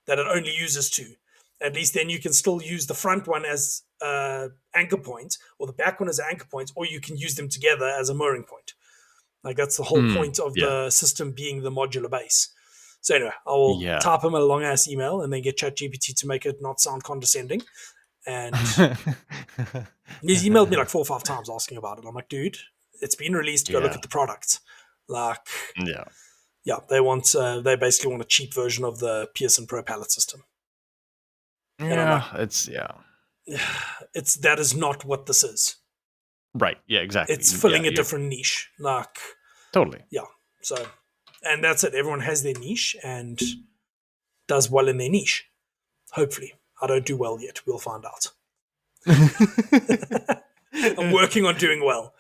that it only uses 2. At least then you can still use the front one as anchor point, or the back one as an anchor point, or you can use them together as a mooring point. Like that's the whole point of the system being the modular base. So anyway, I will type him a long ass email and then get ChatGPT to make it not sound condescending. And he's emailed me like 4 or 5 times asking about it. I'm like, dude, it's been released. Go look at the product. Like, they basically want a cheap version of the Pearson Pro pallet system. Yeah, like, that is not what this is. Right. Yeah, exactly. It's filling a different niche. Like, totally. Yeah. So, and that's it. Everyone has their niche and does well in their niche. Hopefully. I don't do well yet. We'll find out. I'm working on doing well.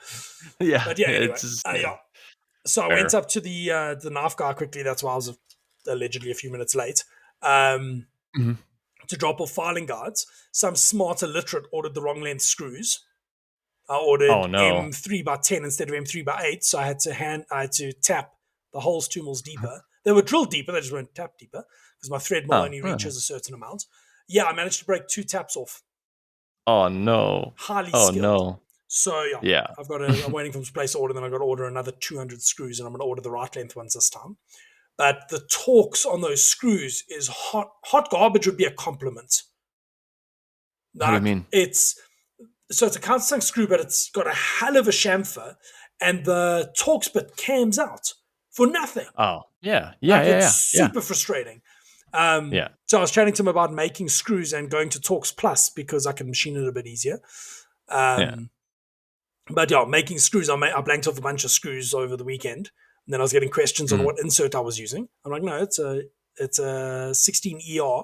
Yeah. But yeah, anyway. So I went up to the knife guy quickly. That's why I was allegedly a few minutes late. To drop off filing guides. Some smart illiterate ordered the wrong length screws. I ordered M3x10 instead of M3x8, so I had to tap the holes 2 mils deeper. They were drilled deeper, they just weren't tapped deeper because my thread mill only reaches a certain amount. Yeah, I managed to break 2 taps off. Oh no! Highly skilled. No! So yeah. I'm waiting for him to place an order, then I've got to order another 200 screws, and I'm going to order the right length ones this time. But the torques on those screws is hot. Hot garbage would be a compliment. What do you mean? So it's a countersunk screw, but it's got a hell of a chamfer, and the Torx bit cams out for nothing. Oh, yeah. It's super frustrating. So I was chatting to him about making screws and going to Torx Plus because I can machine it a bit easier. But making screws, I blanked off a bunch of screws over the weekend, and then I was getting questions on what insert I was using. I'm like, no, it's a 16 ER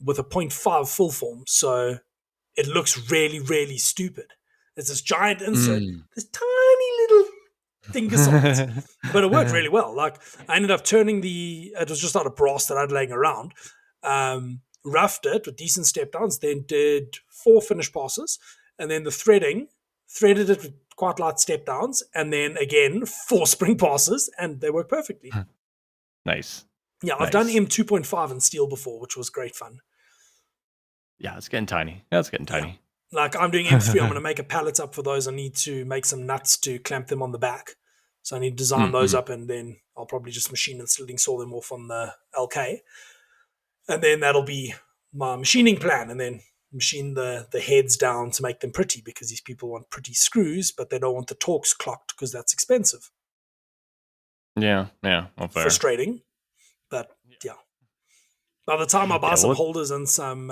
with a 0.5 full form, so it looks really, really stupid. It's this giant insert, this tiny little dingus on it. But it worked really well. Like, I ended up turning it was just out of brass that I'd laying around, roughed it with decent step downs, then did 4 finish passes, and then the threaded it with quite light step downs, and then again 4 spring passes, and they work perfectly. Nice. Yeah, I've done M2.5 in steel before, which was great fun. Yeah, it's getting tiny. Yeah. Like I'm doing M3, I'm going to make a pallet up for those. I need to make some nuts to clamp them on the back. So I need to design those up, and then I'll probably just machine and slitting saw them off on the LK. And then that'll be my machining plan, and then machine the heads down to make them pretty, because these people want pretty screws, but they don't want the Torx clocked because that's expensive. Yeah. Well, fair. Frustrating, but yeah. By the time I buy some holders and some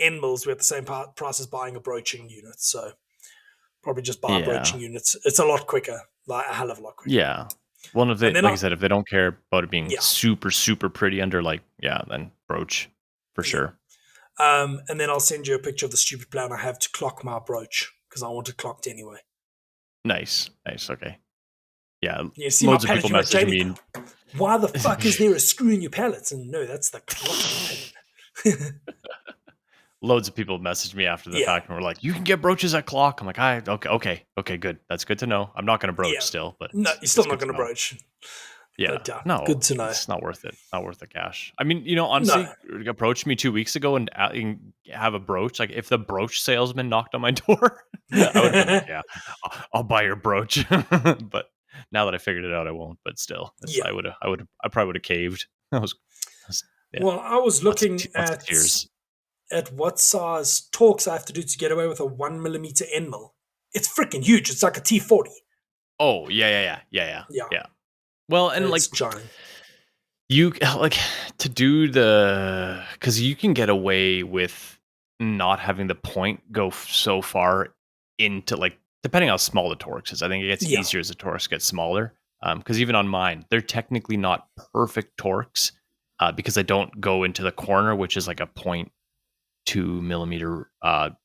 end mills, we're at the same price as buying a broaching unit. So probably just buy Yeah. broaching units. It's a lot quicker, like a hell of a lot quicker. Yeah. Well, and if they, And then like I said, if they don't care about it being yeah, super, super pretty under, like, yeah, then broach for yeah. sure. And then I'll send you a picture of the stupid plan I have to clock my brooch because I want it clocked anyway. Nice. Okay. Yeah. You see Loads my of people pallet, you're like, message Jamie, me. why the fuck is there a screw in your pallets? And no, that's the clocking pin. Loads of people messaged me after the Yeah. fact and were like, "You can get broaches at clock." I'm like, okay, good. That's good to know. I'm not going to broach Yeah. still, but No, you're still not going to know. broach. Yeah, But no, good to know. it's not worth it. Not worth the cash. I mean, honestly, approached me 2 weeks ago and have a brooch. Like, if the brooch salesman knocked on my door, I would have been like, "Yeah, I'll buy your brooch." But now that I figured it out, I won't. But still, Yeah. I probably would have caved. Yeah, Well, I was looking lots of tears. at what size torques I have to do to get away with a 1mm end mill. It's freaking huge. It's like a T40. Oh, yeah. Well, and It's like giant. you like to do because you can get away with not having the point go so far into, like, depending how small the torques is. I think it gets easier as the torques get smaller. Because even on mine, they're technically not perfect torques because I don't go into the corner, which is like a 0.2 millimeter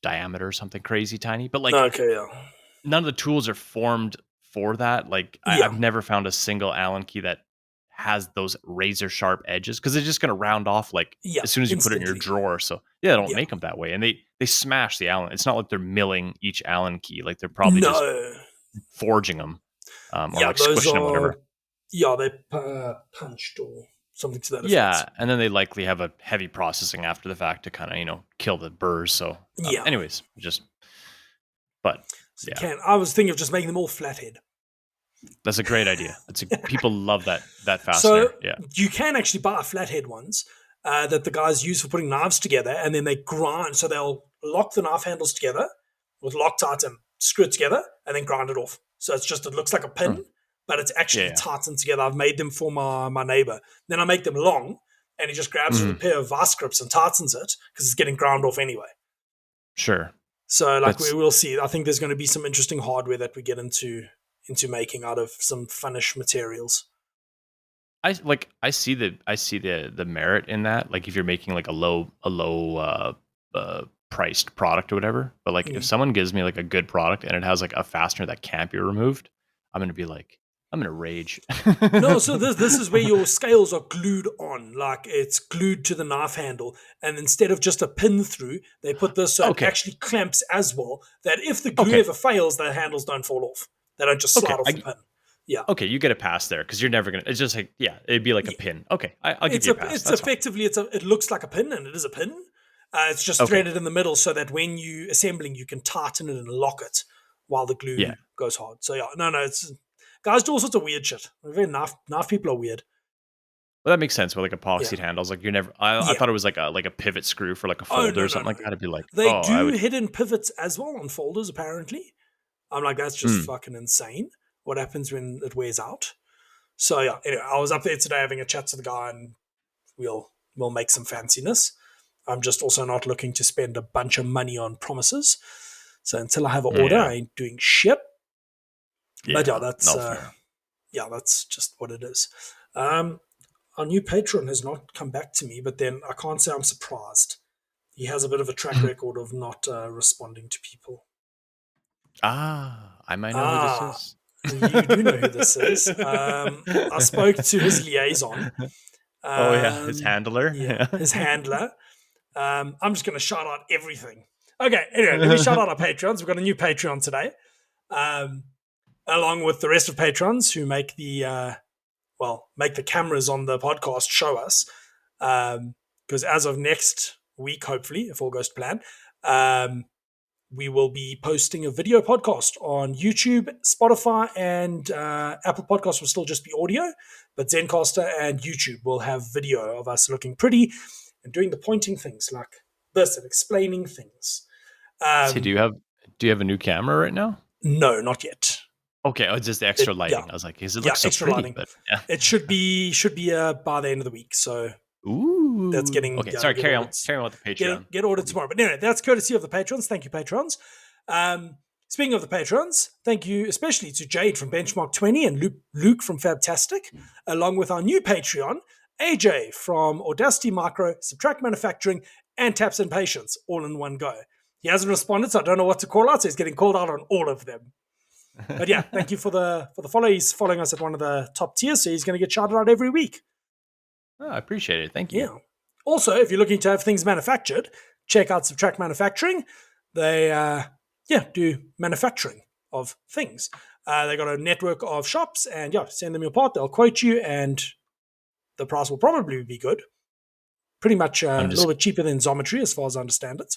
diameter or something crazy tiny. But like, Okay, yeah. none of the tools are formed for that. Like, I've never found a single Allen key that has those razor sharp edges because they're just going to round off like as soon as you put it in your drawer. So yeah, they don't make them that way, and they smash the Allen. It's not like they're milling each Allen key; like they're probably just forging them or like squishing them, whatever. Yeah, they punched or something to that effect. Yeah, and then they likely have a heavy processing after the fact to kind of kill the burrs. So anyways, I was thinking of just making them all flathead. That's a great idea. People love that fastener. So you can actually buy flathead ones that the guys use for putting knives together, and then they grind. So they'll lock the knife handles together with Loctite and screw it together, and then grind it off. So it looks like a pin, but it's actually tightened together. I've made them for my neighbor. Then I make them long, and he just grabs a pair of vice grips and tightens it because it's getting ground off anyway. Sure. So we will see. I think there's going to be some interesting hardware that we get into making out of some funnish materials. I see the merit in that. Like, if you're making like a low priced product or whatever, but like if someone gives me like a good product and it has like a fastener that can't be removed, I'm going to rage. No, so this is where your scales are glued on, like it's glued to the knife handle, and instead of just a pin through, they put this so it actually clamps as well, that if the glue ever fails, the handles don't fall off. They don't just slide off the pin. Yeah. Okay, you get a pass there because you're never gonna. It's just like it'd be like a pin. Okay, I'll give you a pass. It's effectively it looks like a pin, and it is a pin. It's just threaded in the middle so that when you assembling, you can tighten it and lock it while the glue goes hard. So it's guys do all sorts of weird shit. Very knife people are weird. Well, that makes sense with like epoxy handles. Like, you're never. I thought it was like a pivot screw for like a folder or something like that. It'd be like they do hidden pivots as well on folders apparently. I'm like, that's just fucking insane. What happens when it wears out? So anyway, I was up there today having a chat to the guy, and we'll make some fanciness. I'm just also not looking to spend a bunch of money on promises. So until I have an order, I ain't doing shit. But that's just what it is. Our new patron has not come back to me, but then I can't say I'm surprised. He has a bit of a track record of not responding to people. I might know who this is. You do know who this is. I spoke to his liaison. His handler. His handler. I'm just going to shout out everything. Okay, anyway, let me shout out our Patreons. We've got a new Patreon today, along with the rest of Patrons who make the cameras on the podcast show us. Because as of next week, hopefully, if all goes to plan, we will be posting a video podcast on YouTube, Spotify, and Apple Podcasts will still just be audio, but Zencaster and YouTube will have video of us looking pretty and doing the pointing things like this and explaining things. So do you have a new camera right now? No, not yet. Okay, it's just the extra lighting. I was like, it looks so extra pretty, lighting. But it should be by the end of the week. So Ooh. That's getting Okay, sorry, get carry on ordered. with the Patreon. Get ordered tomorrow. But anyway, that's courtesy of the patrons. Thank you, patrons. Speaking of the patrons, thank you especially to Jade from Benchmark 20 and Luke from Fabtastic, along with our new Patreon, AJ from Audacity Micro, Subtract Manufacturing, and Taps and Patience, all in one go. He hasn't responded, so I don't know what to call out, so he's getting called out on all of them. But yeah, thank you for the follow. He's following us at one of the top tiers, so he's going to get shouted out every week. Oh, I appreciate it. Thank you. Yeah. Also, if you're looking to have things manufactured, check out Subtract Manufacturing. They do manufacturing of things. They got a network of shops, and send them your part. They'll quote you, and the price will probably be good. Pretty much a little bit cheaper than Xometry, as far as I understand it.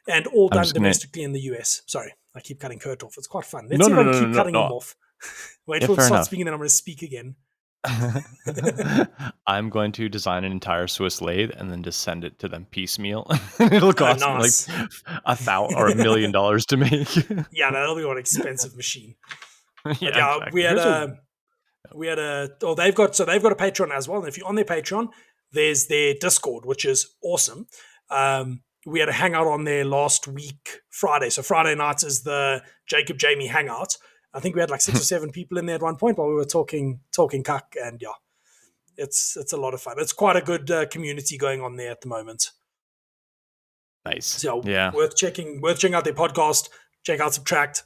And all done domestically in the US. Sorry, I keep cutting Curt off. It's quite fun. Let's see if I can keep cutting him off. Wait till he starts speaking, then I'm going to speak again. I'm going to design an entire Swiss lathe and then just send it to them piecemeal. It'll cost me like $1,000 or $1 million to make. Yeah, that'll be one expensive machine. Yeah, exactly. They've got a Patreon as well. And if you're on their Patreon, there's their Discord, which is awesome. We had a hangout on there last week, Friday. So Friday nights is the Jacob Jamie hangout. I think we had like 6 or 7 people in there at one point while we were talking cuck, and it's a lot of fun. It's quite a good community going on there at the moment. Nice. So worth checking out their podcast. Check out Subtract.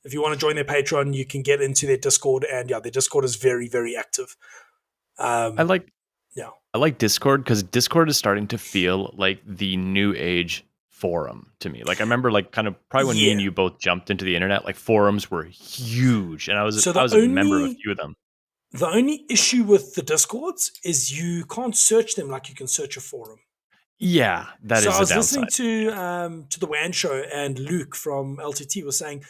If you want to join their Patreon, you can get into their Discord, and their Discord is very, very active. I like Discord because Discord is starting to feel like the new age forum to me. Like I remember kind of probably when me and you both jumped into the internet, like forums were huge, and I was a member of a few of them. The only issue with the Discords is you can't search them like you can search a forum. Yeah, that is the downside. So I was listening to the WAN show, and Luke from LTT was saying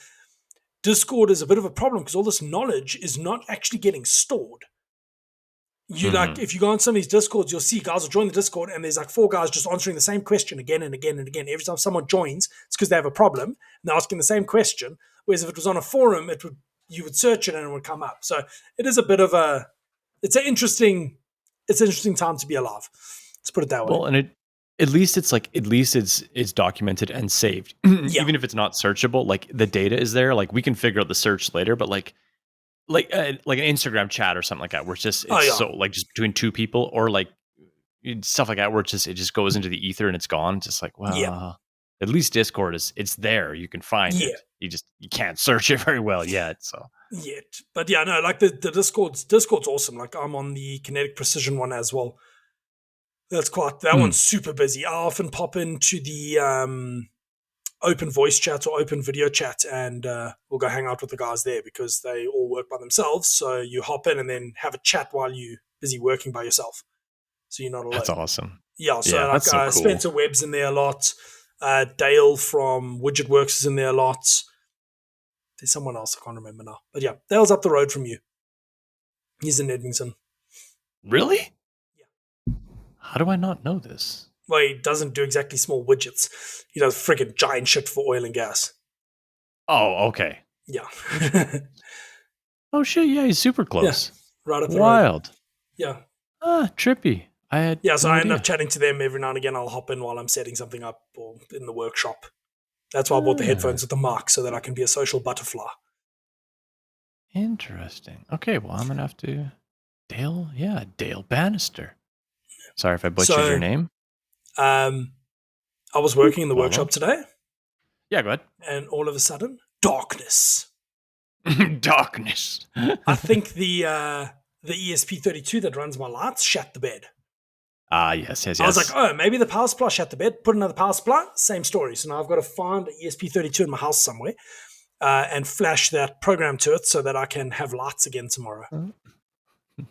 Discord is a bit of a problem because all this knowledge is not actually getting stored. If you go on some of these Discords, you'll see guys will join the Discord and there's like 4 guys just answering the same question again and again and again. Every time someone joins, it's because they have a problem and they're asking the same question. Whereas if it was on a forum, you would search it and it would come up. So it is a bit of it's an interesting time to be alive. Let's put it that way. Well, and at least it's documented and saved. Even if it's not searchable, like the data is there. Like we can figure out the search later, but like an Instagram chat or something like that, where it's so like just between 2 people, or like stuff like that, where it just goes into the ether and it's gone. Just like, well, at least Discord it's there. You can find it. You can't search it very well yet. So but like the Discord's awesome. Like I'm on the Kinetic Precision one as well. That one's super busy. I often pop into the open voice chat or open video chat, and we'll go hang out with the guys there because they all work by themselves. So you hop in and then have a chat while you're busy working by yourself. So you're not alone. That's awesome. Yeah, so that's so cool. Spencer Webb's in there a lot. Dale from Widget Works is in there a lot. There's someone else I can't remember now. But yeah, Dale's up the road from you. He's in Edmonton. Really? Yeah. How do I not know this? Well, he doesn't do exactly small widgets. He does friggin' giant shit for oil and gas. Oh, okay. Yeah. Oh, shit. Yeah, he's super close. Yeah, right up the road. Yeah. Trippy. So I end up chatting to them every now and again. I'll hop in while I'm setting something up or in the workshop. That's why I bought the headphones with the mic, so that I can be a social butterfly. Interesting. Okay, well, I'm going to have to... Dale Bannister. Sorry if I butchered your name. I was working in the workshop today. Yeah, go ahead. And all of a sudden, darkness. Darkness. I think the ESP32 that runs my lights shat the bed. Yes. I was like, maybe the power supply shat the bed. Put another power supply, same story. So now I've got to find an ESP32 in my house somewhere and flash that program to it so that I can have lights again tomorrow.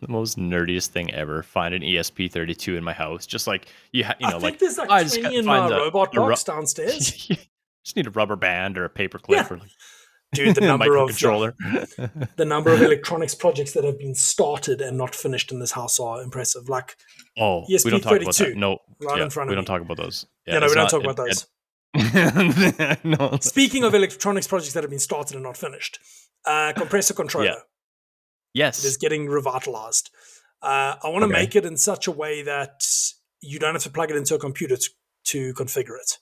The most nerdiest thing ever. Find an ESP32 in my house. Just like I think there's like 20 in my robot box downstairs. Just need a rubber band or a paper clip for dude, the number of controller. The number of electronics projects that have been started and not finished in this house are impressive. Like ESP32, we don't talk about that. No, in front of we me. don't talk about those. We don't talk about those. No. Speaking of electronics projects that have been started and not finished, compressor controller. Yes. It is getting revitalized. I want to Okay. make it in such a way that you don't have to plug it into a computer to configure it.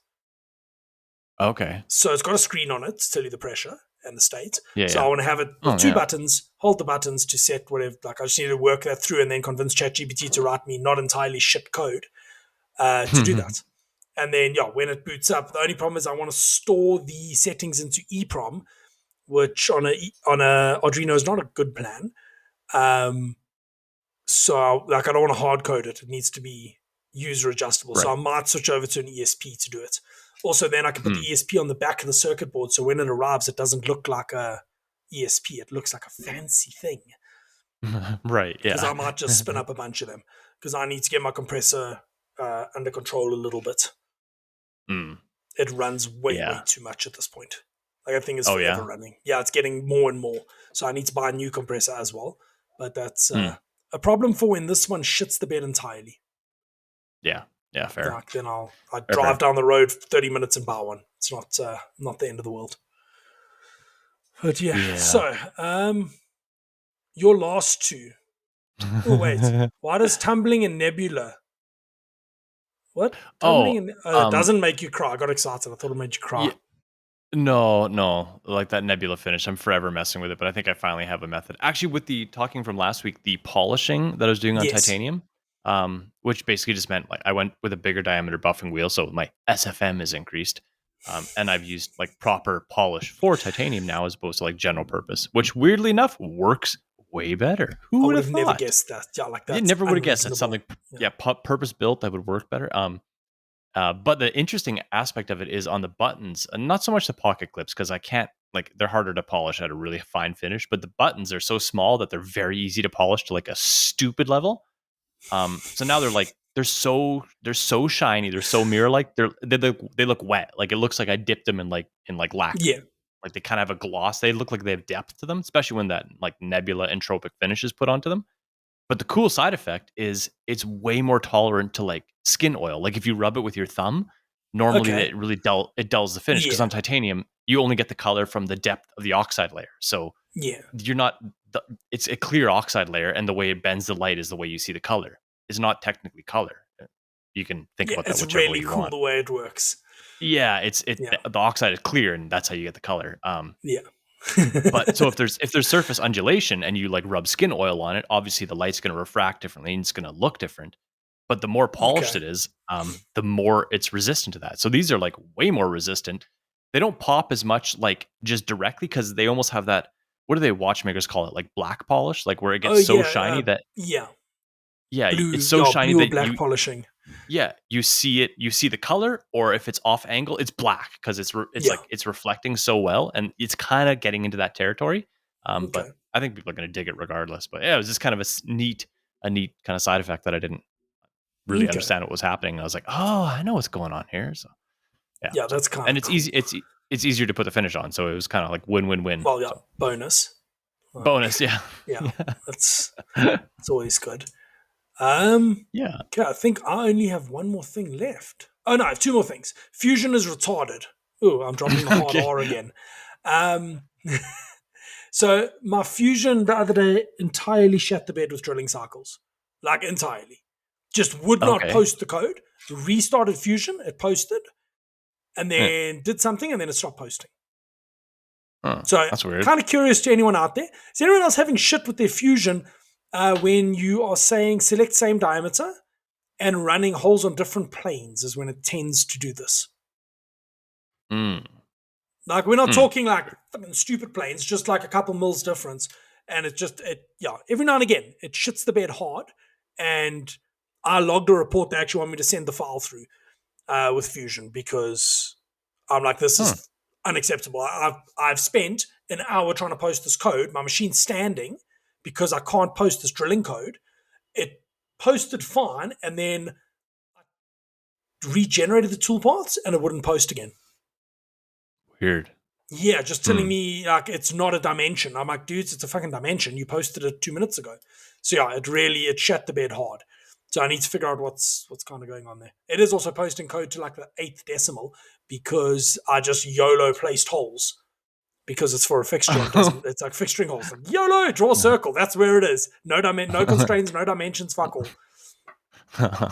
Okay. So it's got a screen on it to tell you the pressure and the state. Yeah. So I Yeah. want to have it with Oh, two yeah. buttons, hold the buttons to set whatever. Like I just need to work that through and then convince ChatGPT to write me not entirely shit code to do that. And then, when it boots up, the only problem is I want to store the settings into EEPROM, which on a Arduino is not a good plan. So I don't want to hard code it. It needs to be user adjustable. Right. So I might switch over to an ESP to do it. Also, then I can put the ESP on the back of the circuit board, so when it arrives, it doesn't look like a ESP. It looks like a fancy thing. Right. Because Yeah. I might just spin up a bunch of them. Because I need to get my compressor under control a little bit. It runs way too much at this point. Like that thing is forever running. Yeah, it's getting more and more. So I need to buy a new compressor as well. But that's a problem for when this one shits the bed entirely. Yeah. Yeah. Fair. Like then I drive down the road for 30 minutes and buy one. It's not the end of the world. But yeah. So your last two. Oh wait, why does tumbling and nebula? What? Tumbling and it doesn't make you cry. I got excited. I thought it made you cry. Yeah, no, like that nebula finish. I'm forever messing with it, but I think I finally have a method. Actually, with the talking from last week, the polishing that I was doing on titanium, which basically just meant like I went with a bigger diameter buffing wheel, so my SFM is increased. And I've used like proper polish for titanium now as opposed to like general purpose, which weirdly enough works way better. Who would have never guessed that. Yeah, like that. You never would have guessed that something purpose built that would work better. But the interesting aspect of it is on the buttons, and not so much the pocket clips, because I can't, like, they're harder to polish at a really fine finish, but the buttons are so small that they're very easy to polish to like a stupid level. So now they're so shiny, they're so mirror like, they look wet. Like it looks like I dipped them in lac. Yeah. Like they kind of have a gloss. They look like they have depth to them, especially when that like nebula entropic finish is put onto them. But the cool side effect is it's way more tolerant to like skin oil. Like if you rub it with your thumb, normally it really dulls the finish, because on titanium you only get the color from the depth of the oxide layer. So you're not. It's a clear oxide layer, and the way it bends the light is the way you see the color. It's not technically color. You can think about that whichever way you want. It's really cool the way it works. Yeah, the oxide is clear, and that's how you get the color. But so if there's surface undulation and you like rub skin oil on it, obviously the light's going to refract differently and it's going to look different. But the more polished it is, the more it's resistant to that. So these are like way more resistant. They don't pop as much like just directly, because they almost have that. What do they watchmakers call it? Like black polish, like where it gets so shiny that blue, it's so shiny that black polishing. Yeah, you see it. You see the color, or if it's off angle, it's black because it's like it's reflecting so well, and it's kind of getting into that territory. But I think people are going to dig it regardless. But yeah, it was just kind of a neat kind of side effect that I didn't really understand what was happening. I was like, oh, I know what's going on here. So yeah, that's kind of, and it's cool. Easy. It's easier to put the finich on, so it was kind of like win-win-win. Well, so. Bonus, yeah, that's always good. Okay, I think I only have one more thing left. Oh no, I have two more things. Fusion is retarded. Oh, I'm dropping the hard R again. So my Fusion the other day entirely shat the bed with drilling cycles. Like entirely. Just would not post the code. Restarted Fusion, it posted, and then did something, and then it stopped posting. So that's weird. Kind of curious to anyone out there. Is anyone else having shit with their Fusion when you are saying select same diameter and running holes on different planes is when it tends to do this. Like we're not talking like fucking stupid planes, just like a couple mils difference. And every now and again, it shits the bed hard. And I logged a report. They actually want me to send the file through with Fusion, because I'm like, this is unacceptable. I've spent an hour trying to post this code. My machine's standing because I can't post this drilling code. It posted fine, and then I regenerated the toolpaths, and it wouldn't post again. Weird. Yeah, just telling me like it's not a dimension. I'm like, dudes, it's a fucking dimension. You posted it 2 minutes ago. So yeah, it shat the bed hard. So I need to figure out what's kind of going on there. It is also posting code to like the 8th decimal, because I just YOLO placed holes because it's for a fixture. It's like fixturing holes. Like, YOLO, draw a circle. That's where it is. No constraints, no dimensions, fuck all.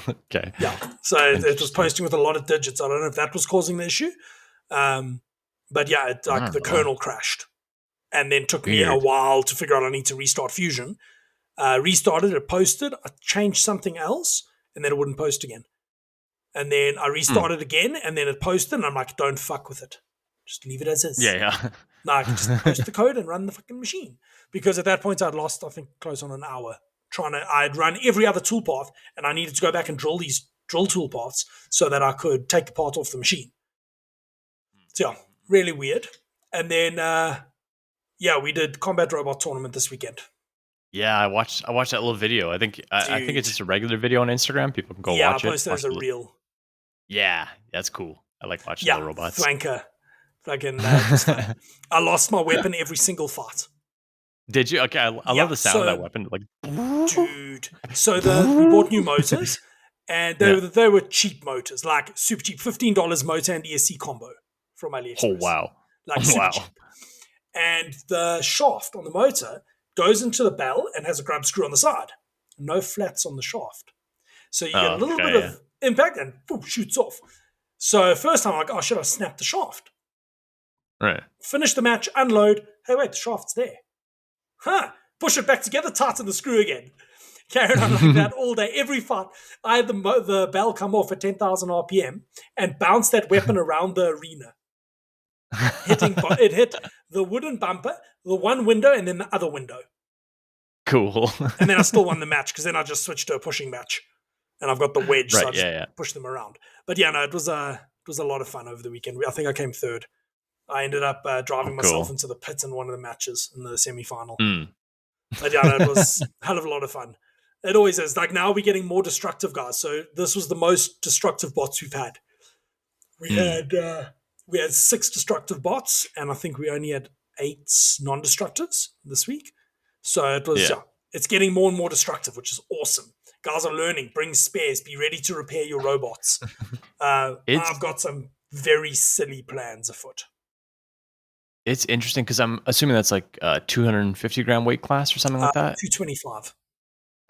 Okay. Yeah. So it was posting with a lot of digits. I don't know if that was causing the issue. But yeah, the kernel crashed. And then took me a while to figure out I need to restart Fusion. Restarted, it posted. I changed something else, and then it wouldn't post again. And then I restarted again, and then it posted, and I'm like, don't fuck with it. Just leave it as is. Yeah. Like, just post the code and run the fucking machine. Because at that point, I'd lost, I think, close on an hour. I'd run every other toolpath, and I needed to go back and drill these drill toolpaths so that I could take the part off the machine. So, yeah, really weird. And then, we did Combat Robot Tournament this weekend. Yeah, I watched that little video. I think it's just a regular video on Instagram. People can go watch it. Yeah, I posted it as a reel. Yeah, that's cool. I like watching little robots. Flanker. Fucking, I lost my weapon every single fight. Did you? Okay, I love the sound of that weapon. Like, dude. So we bought new motors, and they were cheap motors, like super cheap, $15 motor and ESC combo from AliExpress. Oh wow! Like super cheap. And the shaft on the motor goes into the bell and has a grub screw on the side. No flats on the shaft. So you get a little bit of impact and boom, shoots off. So first time I'm like, oh, should I snap the shaft? Right. Finish the match, unload. Hey, wait, the shaft's there. Push it back together, tighten the screw again. Carried on like that all day. Every fight, I had the bell come off at 10,000 RPM and bounce that weapon around the arena. It hit the wooden bumper, the one window, and then the other window. Cool. And then I still won the match because then I just switched to a pushing match, and I've got the wedge, so I just push them around. But yeah, no, it was a lot of fun over the weekend. I think I came third. I ended up driving myself into the pit in one of the matches in the semi-final. But yeah, no, it was a hell of a lot of fun. It always is. Like now we're getting more destructive guys. So this was the most destructive bots we've had. We had 6 destructive bots, and I think we only had 8 non-destructives this week. So it was it's getting more and more destructive, which is awesome. Guys are learning. Bring spares. Be ready to repair your robots. I've got some very silly plans afoot. It's interesting because I'm assuming that's like a 250 gram weight class or something like that. 225.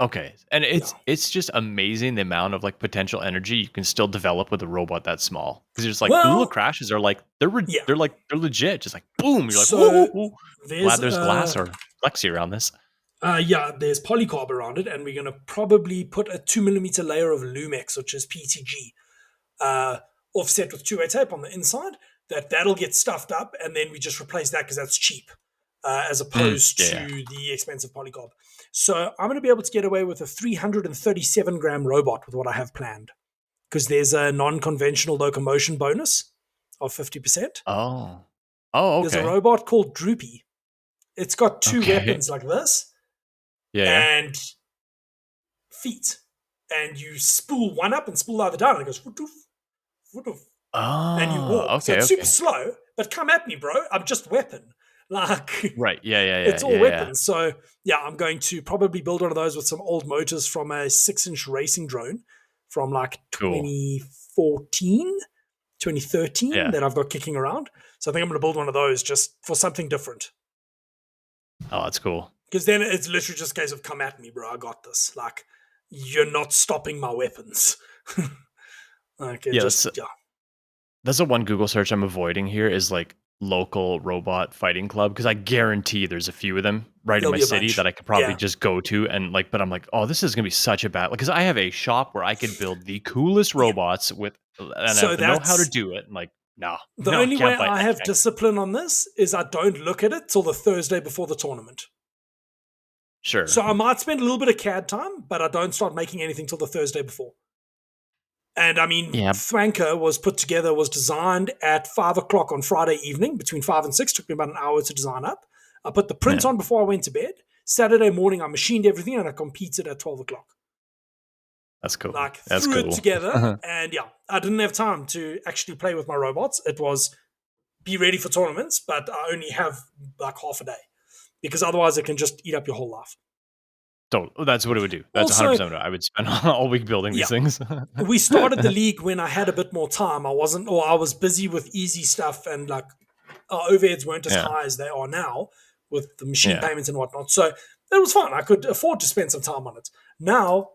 Okay, and it's just amazing the amount of like potential energy you can still develop with a robot that small. Because there's like the little crashes are like they're legit, just like boom. You're like, whoa. Glad there's glass or plexi around this. There's polycarb around it, and we're gonna probably put a 2mm layer of Lumex, which is PTG, offset with 2A tape on the inside. That'll get stuffed up, and then we just replace that because that's cheap, as opposed to the expensive polycarb. So I'm going to be able to get away with a 337 gram robot with what I have planned, because there's a non-conventional locomotion bonus of 50%. Oh, okay. There's a robot called Droopy. It's got 2 weapons like this, and feet, and you spool one up and spool the other down, and it goes woof, woof. And you walk. So it's super slow, but come at me, bro. I'm just weapon. Like, right. Yeah. It's all weapons. So, I'm going to probably build one of those with some old motors from a 6-inch racing drone from like 2014, 2013 that I've got kicking around. So I think I'm going to build one of those just for something different. Oh, that's cool. Because then it's literally just a case of come at me, bro. I got this. Like, you're not stopping my weapons. That's the one Google search I'm avoiding here is like local robot fighting club, because I guarantee there's a few of them in my city that I could probably just go to and like, but I'm like, oh, this is gonna be such a bad, because I have a shop where I could build the coolest robots with, and I have to know how to do it. And like, the only way I have discipline on this is I don't look at it till the Thursday before the tournament. Sure. So I might spend a little bit of CAD time, but I don't start making anything till the Thursday before. And I mean, Thwanker was designed at 5 o'clock on Friday evening, between 5 and 6. Took me about an hour to design up. I put the print on before I went to bed. Saturday morning, I machined everything and I competed at 12 o'clock. That's cool. Threw it together. And I didn't have time to actually play with my robots. It was be ready for tournaments, but I only have like half a day, because otherwise it can just eat up your whole life. That's what it would do. That's also, 100% what I would spend all week building these things. We started the league when I had a bit more time. I was busy with easy stuff and like our overheads weren't as Yeah. high as they are now with the machine Yeah. payments and whatnot. So it was fun. I could afford to spend some time on it. Now,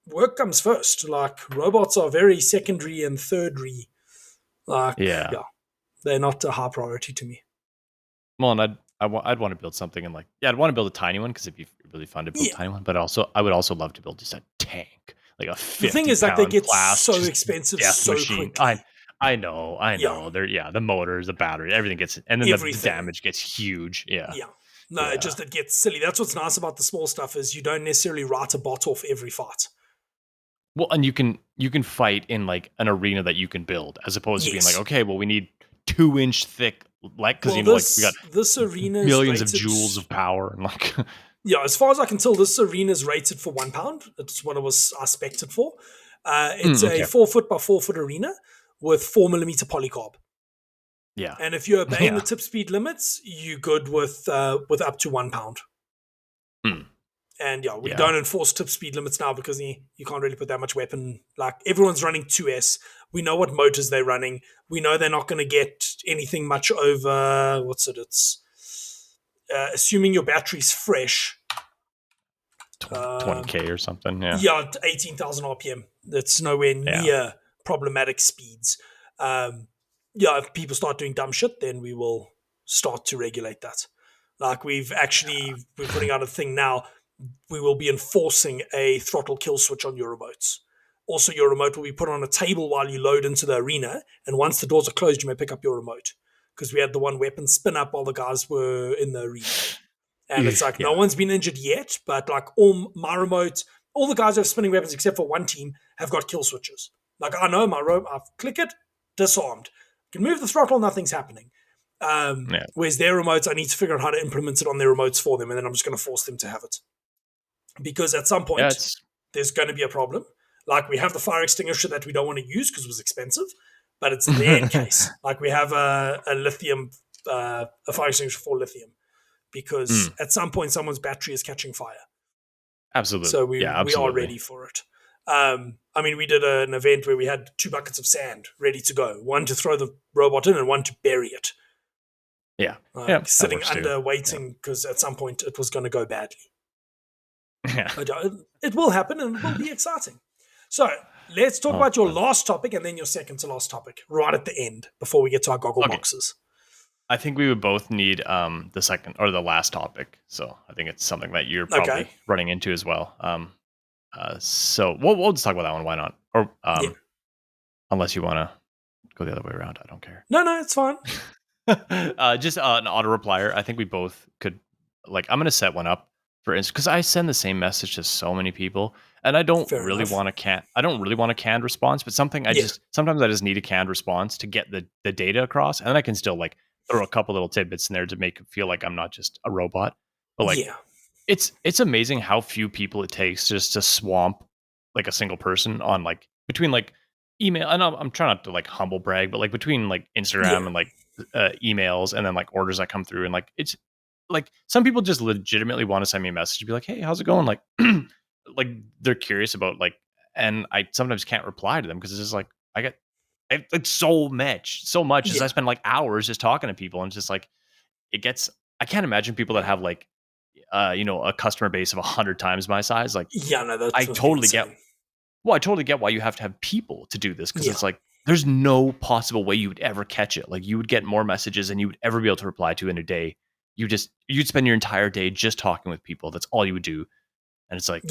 work comes first. Like, robots are very secondary and thirdary. Like, Yeah. yeah, they're not a high priority to me. Well, and I'd want to build something and like, yeah, I'd want to build a tiny one because it'd be really fun to build a Yeah. tiny one. But also, I would also love to build just a tank, like a The thing 50 is, like, they pound get class, so just expensive death so machine. I quickly. I know, I Yeah, know. The motors, the battery, everything gets, and then the everything. damage gets huge. Yeah, Yeah. No, yeah. it gets silly. That's what's nice about the small stuff is you don't necessarily write a bot off every fight. Well, and you can fight in like an arena that you can build, as opposed to being like, Yes. okay, well, we need 2 inch thick, like, because Well, like we got this arena is millions of rated. joules of power and like, Yeah, as far as I can tell, this arena is rated for £1. It's what I spec'd it for. It's a okay, 4 foot by 4 foot arena with 4mm polycarb. yeah, And if you're obeying the yeah. tip speed limits, you're good with up to £1. Hmm. And yeah, we Yeah. don't enforce tip speed limits now because you can't really put that much weapon. Like, everyone's running 2S. We know what motors they're running. We know they're not going to get anything much over, what's it? It's assuming your battery's fresh. 20K or something. Yeah. Yeah, 18,000 RPM. That's nowhere Yeah. near problematic speeds. Yeah, if people start doing dumb shit, then we will start to regulate that. Like, we're putting out a thing now. We will be enforcing a throttle kill switch on your remotes. Also, your remote will be put on a table while you load into the arena, and once the doors are closed, you may pick up your remote. Because we had the one weapon spin up while the guys were in the arena. And it's like, no Yeah. one's been injured yet, but like, all my remotes, all the guys who have spinning weapons except for one team have got kill switches. Like, I know my rope, I click it, disarmed. I can move the throttle, nothing's happening. Yeah. Whereas their remotes, I need to figure out how to implement it on their remotes for them, and then I'm just going to force them to have it. Because at some Yeah. point, there's going to be a problem. Like, we have the fire extinguisher that we don't want to use because it was expensive, but it's there in case. Like, we have a lithium, a fire extinguisher for lithium, because at some point someone's battery is catching fire. Absolutely. So Yeah. we are Absolutely. ready for it. I mean, we did an event where we had 2 buckets of sand ready to go, one to throw the robot in and one to bury it. Yeah. Yeah. That Sitting works too. under waiting because at some point it was going to go badly. Yeah. But it will happen and it will be exciting. So let's talk about your last topic and then your second to last topic right at the end before we get to our goggle boxes. I think we would both need the second or the last topic. So I think it's something that you're probably running into as well. So we'll just talk about that one. Why not? Or unless you want to go the other way around, I don't care. No, it's fine. Just an auto replier. I think we both could. Like, I'm gonna set one up for instance because I send the same message to so many people, and I don't really want a canned response, but sometimes I just need a canned response to get the data across, and then I can still like throw a couple little tidbits in there to make it feel like I'm not just a robot. But like, it's amazing how few people it takes just to swamp like a single person on like between like email. And I'm trying not to like humble brag, but like between like Instagram and like emails and then like orders that come through, and like it's like some people just legitimately want to send me a message to be like, hey, how's it going? Like, like they're curious about like, and I sometimes can't reply to them because it's just like it's so much. Just I spend like hours just talking to people, and it's just like I can't imagine people that have like a customer base of 100 times my size. Like, I totally get why you have to have people to do this, because it's like there's no possible way you would ever catch it. Like, you would get more messages than you would ever be able to reply to in a day. You'd spend your entire day just talking with people. That's all you would do. And it's like,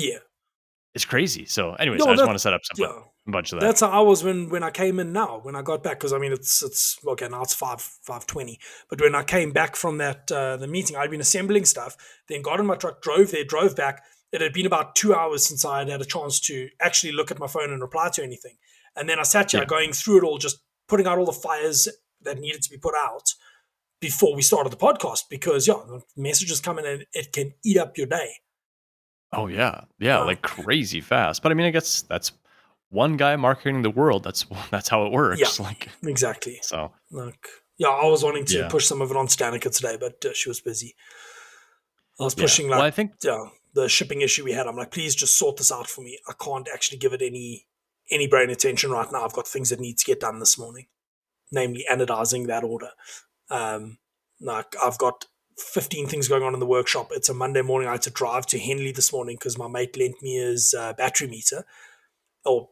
it's crazy. So anyways, I just want to set up a bunch of that. That's how I was when I came in now, when I got back. Because I mean, it's okay, now it's 5:20. But when I came back from that the meeting, I'd been assembling stuff, then got in my truck, drove back. It had been about 2 hours since I had a chance to actually look at my phone and reply to anything. And then I sat here going through it all, just putting out all the fires that needed to be put out before we started the podcast, because the messages come in and it can eat up your day. Oh yeah, like crazy fast. But I mean, I guess that's one guy marketing the world. That's how it works. Yeah, like exactly. So like, I was wanting to push some of it on Stanica today, but she was busy. I was pushing I think the shipping issue we had. I'm like, please just sort this out for me. I can't actually give it any brain attention right now. I've got things that need to get done this morning, namely anodizing that order. Like I've got 15 things going on in the workshop. It's a Monday morning. I had to drive to Henley this morning because my mate lent me his battery meter or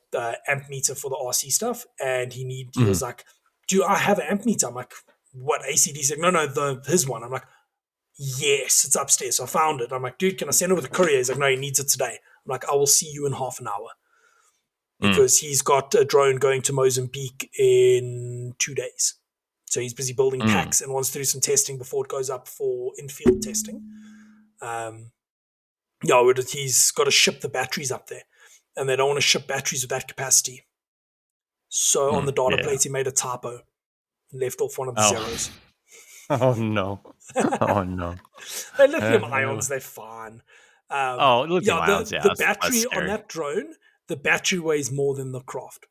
amp meter for the RC stuff, and he was like, "Do I have an amp meter?" I'm like, "What ACD?" He's like, "No, his one." I'm like, "Yes, it's upstairs." So I found it. I'm like, "Dude, can I send it with a courier?" He's like, "No, he needs it today." I'm like, "I will see you in half an hour," because he's got a drone going to Mozambique in 2 days. So he's busy building packs and wants to do some testing before it goes up for in-field testing. He's got to ship the batteries up there, and they don't want to ship batteries with that capacity. So on the data plates, he made a typo and left off one of the zeros. Oh no! Oh no! They're lithium ions. They're fine. Lithium ions. Yeah, the battery on that drone, the battery weighs more than the craft.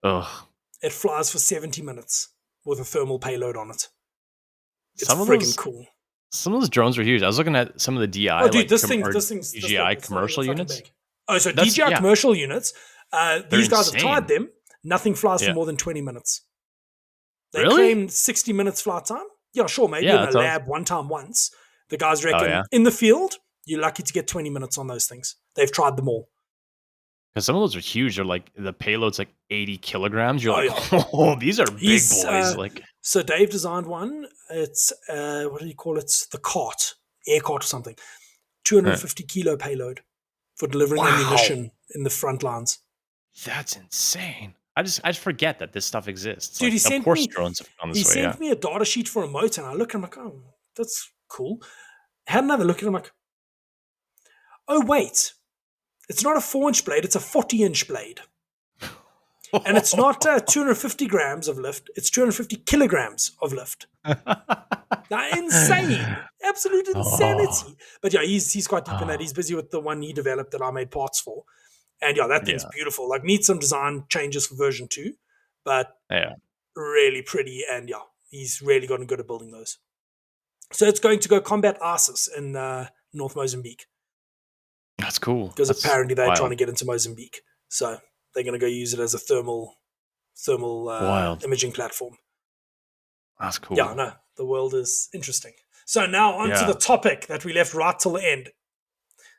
Ugh. It flies for 70 minutes with a thermal payload on it. It's friggin' cool. Some of those drones are huge. I was looking at some of the DI. Oh, dude, this thing's DJI commercial units. Oh, so DJI commercial units. These guys have tried them. Nothing flies for more than 20 minutes. They claim 60 minutes flight time. Yeah, sure, maybe in a lab one time once. The guys reckon in the field, you're lucky to get 20 minutes on those things. They've tried them all. Because some of those are huge. They're like, the payload's like 80 kilograms. You're oh, these are big boys. So Dave designed one. It's, what do you call it? It's the cart, air cart or something. 250 kilo payload for delivering ammunition in the front lines. That's insane. I just forget that this stuff exists. Dude, of course drones have gone this way. He sent me a data sheet for a motor, and I look and I'm like, oh, that's cool. I had another look and I'm like, oh, wait. It's not a 4-inch blade, it's a 40-inch blade. And it's not 250 grams of lift, it's 250 kilograms of lift. Now, insane. Absolute insanity. But yeah, he's quite deep in that. He's busy with the one he developed that I made parts for. And yeah, that thing's beautiful. Like, needs some design changes for version 2, but really pretty. And yeah, he's really gotten good at building those. So it's going to go combat ISIS in North Mozambique. That's cool. Because apparently they're trying to get into Mozambique. So they're going to go use it as a thermal imaging platform. That's cool. Yeah, no, the world is interesting. So now on to the topic that we left right till the end.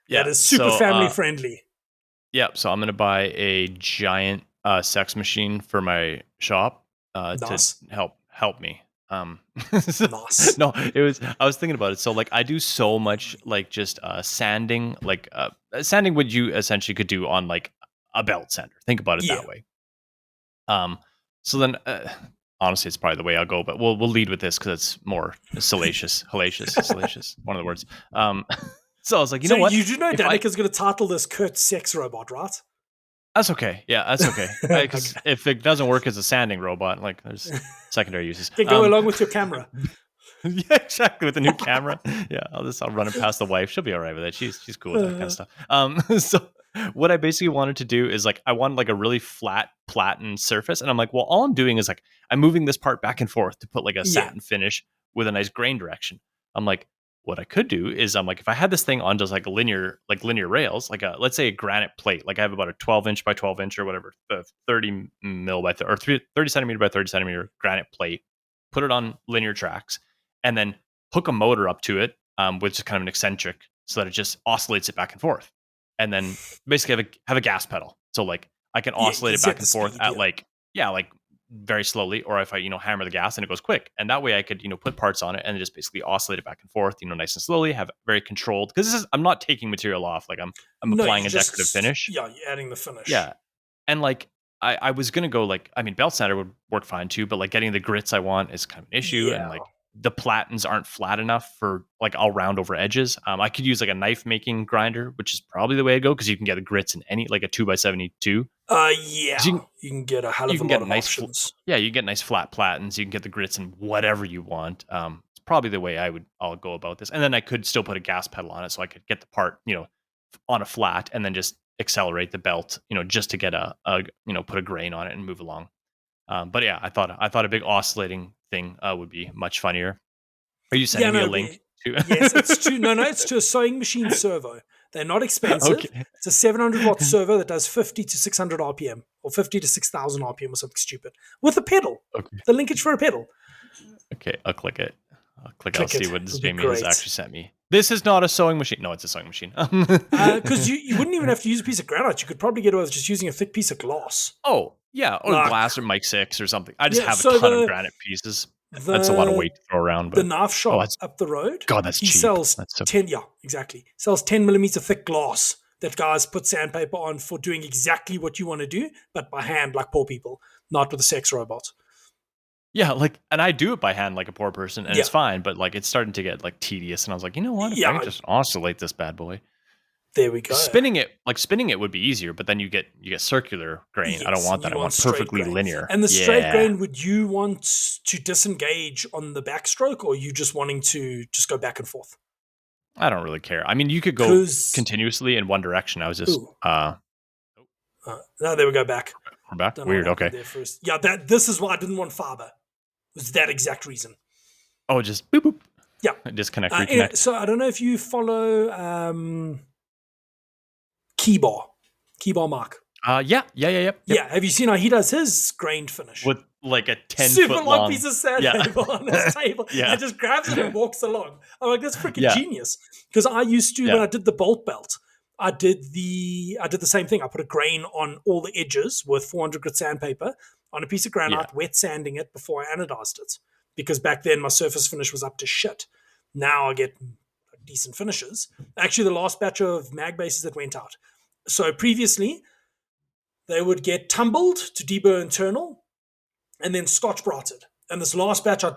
Yeah, that is super family friendly. Yeah, so I'm going to buy a giant sex machine for my shop to help me. Nice. No, I was thinking about it. So like I do so much like just sanding, like sanding what you essentially could do on like a belt sander. Think about it that way. So then honestly it's probably the way I'll go, but we'll lead with this because it's more hellacious, one of the words. So I was like, you know what? You do know Danica's going to title this Curt Sex Robot, right? That's okay. Yeah, that's okay. Because if it doesn't work as a sanding robot, like there's secondary uses. Can go along with your camera. Yeah, exactly. With the new camera. Yeah, I'll run it past the wife. She'll be all right with it. She's cool with that kind of stuff. So what I basically wanted to do is like I wanted like a really flat platen surface, and I'm like, well, all I'm doing is like I'm moving this part back and forth to put like a satin finish with a nice grain direction. I'm like, what I could do is I'm like, if I had this thing on just like linear rails, like let's say a granite plate, like I have about a 12-inch by 12-inch or whatever, 30 mil by 30 centimeter by 30 centimeter granite plate, put it on linear tracks, and then hook a motor up to it with just kind of an eccentric so that it just oscillates it back and forth. And then basically have a gas pedal. So like I can oscillate it back and forth at like very slowly, or if I, hammer the gas and it goes quick. And that way I could, put parts on it and just basically oscillate it back and forth, nice and slowly, have very controlled, because I'm not taking material off. Like I'm applying a decorative finish. Yeah, you're adding the finish. Yeah. And like, I was going to go like, belt sander would work fine too, but like getting the grits I want is kind of an issue. Yeah. And like the platens aren't flat enough for like I'll round over edges. I could use like a knife making grinder, which is probably the way to go, because you can get the grits in any, like a 2x72. Yeah, you can get a hell of a lot of options. You can get nice flat platens. You can get the grits in whatever you want. It's probably the way I'll go about this. And then I could still put a gas pedal on it, so I could get the part, on a flat, and then just accelerate the belt, just to get put a grain on it and move along. But yeah, I thought a big oscillating thing would be much funnier. Are you sending me a link to? Yes, it's to it's to a sewing machine servo. They're not expensive. Okay. It's a 700-watt servo that does 50 to 600 RPM or 50 to 6,000 RPM or something stupid with a pedal. Okay. The linkage for a pedal. Okay, I'll click it. I'll Click see it. what It'll be Jamie has great. actually sent me. This is not a sewing machine. No, it's a sewing machine. Because you wouldn't even have to use a piece of granite. You could probably get away with just using a thick piece of glass. Oh, yeah, or Like, glass or Mike 6 or something. I just yeah, have a so ton of granite pieces. That's a lot of the weight to throw around, the but knife oh, shop that's up the road, God, that's he cheap. sells That's so 10, yeah, exactly. Sells 10 millimeter thick glass that guys put sandpaper on for doing exactly what you want to do, but by hand, like poor people, not with a sex robot. yeah, like, and I do it by hand like a poor person, and Yeah, it's fine, but like it's starting to get like tedious, and I was like, you know what? If I could yeah, just oscillate this bad boy, there we go. spinning it would be easier, but then you get circular grain. I don't Yes, want and that. you'd I want want straight perfectly grain. linear. And the straight Yeah. grain, would you want to disengage on the backstroke, or are you just wanting to just go back and forth? I don't really care. I mean, you could go Because, continuously in one direction. I was just ooh, no, there we go back. we're back. Don't know what Weird. happened Okay. there first. Yeah, this is why I didn't want fiber. It was that exact reason. Oh, just boop boop. Yeah. Disconnect, Anyway, reconnect. so I don't know if you follow Keybar Mark. Yep. Yeah, have you seen how he does his grained finish? With like a 10 Super foot long long. piece of Yeah. sandpaper on his table Yeah. and just grabs it and walks along. I'm like, that's freaking Yeah. genius. Because I used to, when Yeah. I did the bolt belt, I did the same thing. I put a grain on all the edges with 400 grit sandpaper on a piece of Yeah. granite, wet sanding it before I anodized it. Because back then my surface finish was up to shit. Now I get decent finishes. Actually, the last batch of mag bases that went out. So previously, they would get tumbled to deburr internal and then scotch brotted. And this last batch, I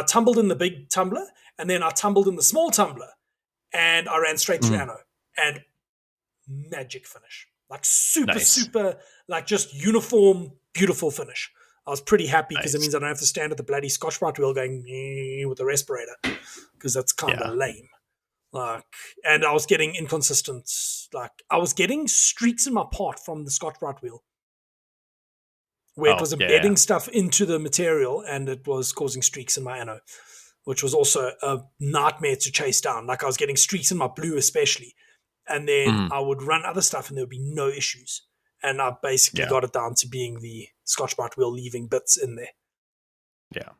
tumbled in the big tumbler, and then I tumbled in the small tumbler, and I ran straight through Mhm. ano. And magic finish. Like super, Nice. super, like just uniform, beautiful finish. I was pretty happy because it Nice. means I don't have to stand at the bloody Scotch Brite wheel going with the respirator because that's kind of Yeah. lame. Like, and I was getting inconsistent. Like, I was getting streaks in my part from the Scotch Brite wheel where it Oh, was yeah. embedding stuff into the material and it was causing streaks in my ano, which was also a nightmare to chase down. Like, I was getting streaks in my blue, especially. And then Mhm. I would run other stuff and there would be no issues. And I basically Yeah. got it down to being the Scotch Brite wheel leaving bits in there. Yeah.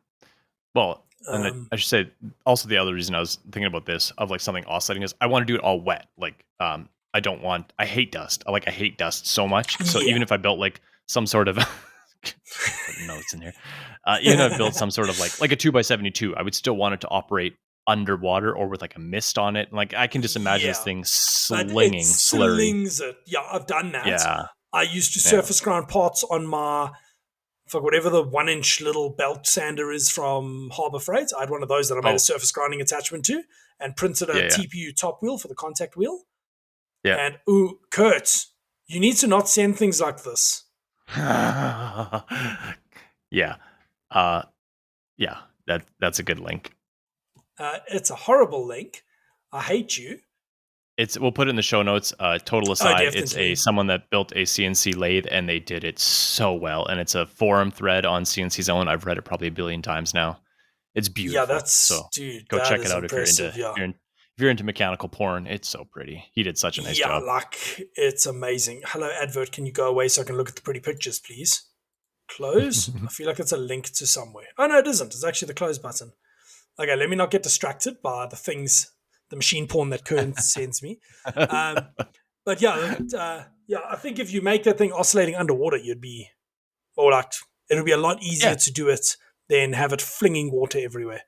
Well, and Um, I should say also the other reason I was thinking about this of like something oscillating is I want to do it all wet. Like, I hate dust. I hate dust so much. So yeah. even if I built like some sort of putting notes in here, even if I built some sort of like a 2x72, I would still want it to operate underwater or with like a mist on it. Like I can just imagine this Yeah. thing But it slurry. slings it. Yeah, I've done that. Yeah. I used to Yeah. surface grind parts on my, for whatever the 1 inch little belt sander is from Harbor Freight. I had one of those that I made a Oh, surface grinding attachment to and printed a yeah. TPU top wheel for the contact wheel. Yeah. And ooh, Kurt, you need to not send things like this. Yeah. Uh, yeah. That's a good link. It's a horrible link. I hate you. We'll put it in the show notes. Total Oh, aside, it's definitely. someone that built a CNC lathe and they did it so well. And it's a forum thread on CNC Zone. I've read it probably a billion times now. It's Yeah, beautiful. that's, So dude, go that check it is out impressive. Yeah. if you're into mechanical porn. It's so pretty. He did such a nice Yeah, job. like it's amazing. Hello, advert. Can you go away so I can look at the pretty pictures, please? Close. I feel like it's a link to somewhere. Oh, no, it isn't. It's actually the close button. Okay, let me not get distracted by the things, the machine porn that Kern sends me. Um, but yeah, yeah, I think if you make that thing oscillating underwater, you'd be, or like, it'll be a lot easier Yeah. to do it than have it flinging water everywhere.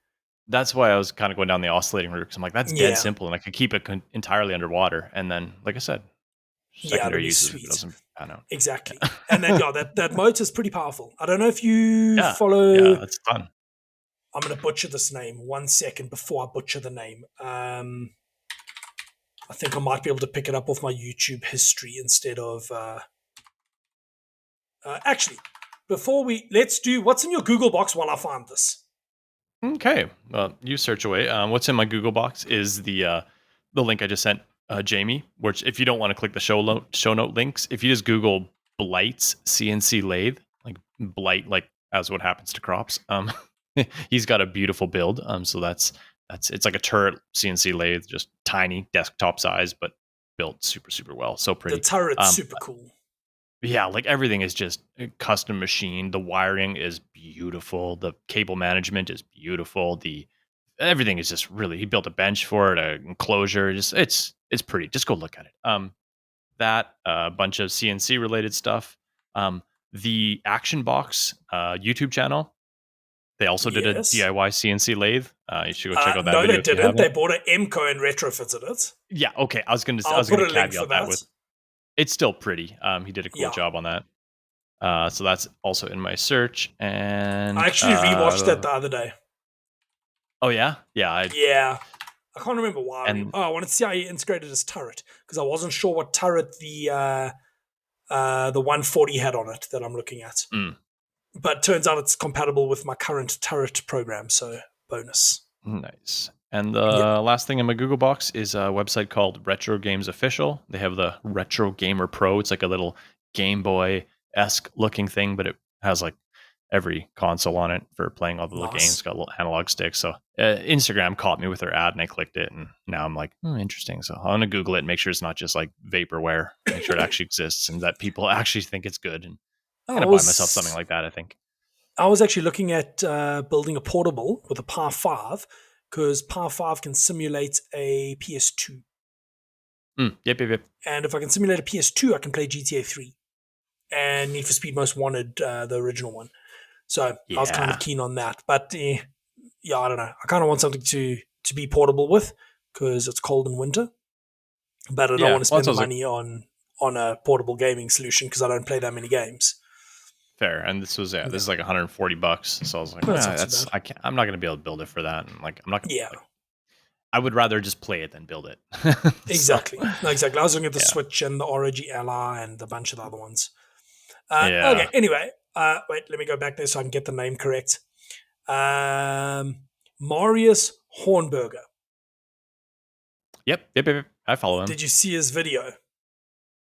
That's why I was kind of going down the oscillating route because I'm like, that's dead Yeah, simple and I could keep it entirely underwater. And then, like I said, yeah, it'll secondary be uses if it sweet. doesn't pan out. Exactly. And then, Yeah. yeah, that motor is pretty powerful. I don't know if you Yeah. follow. Yeah. It's fun. I'm going to butcher this name 1 second before I butcher the name. I think I might be able to pick it up off my YouTube history instead of. Actually, before let's do what's in your Google box while I find this. Okay. Well, you search away. What's in my Google box is the link I just sent Jamie. Which, if you don't want to click the show note links, if you just Google Blight's CNC lathe, like Blight, like as what happens to crops. He's got a beautiful build. So that's it's like a turret CNC lathe, just tiny desktop size, but built super super well. So The pretty. turret's Um, super cool. Yeah, like everything is just custom machine. The wiring is beautiful. The cable management is beautiful. The everything is just really. He built a bench for it, an enclosure. Just it's pretty. Just go look at it. That a bunch of CNC related stuff. The Action Box YouTube channel. They also did a Yes. DIY CNC lathe. You should go check out that No, they video if you didn't. They haven't. bought an MCO and retrofitted it. Yeah, okay. I I'll was put gonna a link for caveat that that. with it's still pretty. He did a cool Yeah. job on that. So that's also in my search. I And actually rewatched that the other day. oh yeah, yeah. Yeah. I can't remember why. And I wanted to see how he integrated his turret because I wasn't sure what turret the 140 had on it that I'm looking at. mm, But turns out it's compatible with my current turret program, so bonus. nice. And the Yeah. last thing in my Google box is a website called Retro Games Official. They have the Retro Gamer Pro. It's like a little Game Boy esque looking thing, but it has like every console on it for playing all the little games. Nice. It's got a little analog stick. So Instagram caught me with their ad and I clicked it. And now I'm like, interesting. So I'm going to Google it and make sure it's not just like vaporware, make sure it actually exists and that people actually think it's good. And I'm going to buy myself something like that, I think. I was actually looking at building a portable with a Par 5 because Par 5 can simulate a PS2. Yep. And if I can simulate a PS2, I can play GTA 3 and Need for Speed Most Wanted, the original one. So I was kind of keen on that. But yeah, I don't know. I kind of want something to be portable with because it's cold in winter. But I don't want to spend the money on a portable gaming solution because I don't play that many games. Fair. And this was this is like $140. So I was like, I'm not going to be able to build it for that. And like, I'm not going to. Like, I would rather just play it than build it. Exactly. No, exactly. I was looking at the Switch and the ROG Ally and a bunch of the other ones. Okay. Anyway, wait. Let me go back there so I can get the name correct. Marius Hornberger. Yep. I follow him. Did you see his video?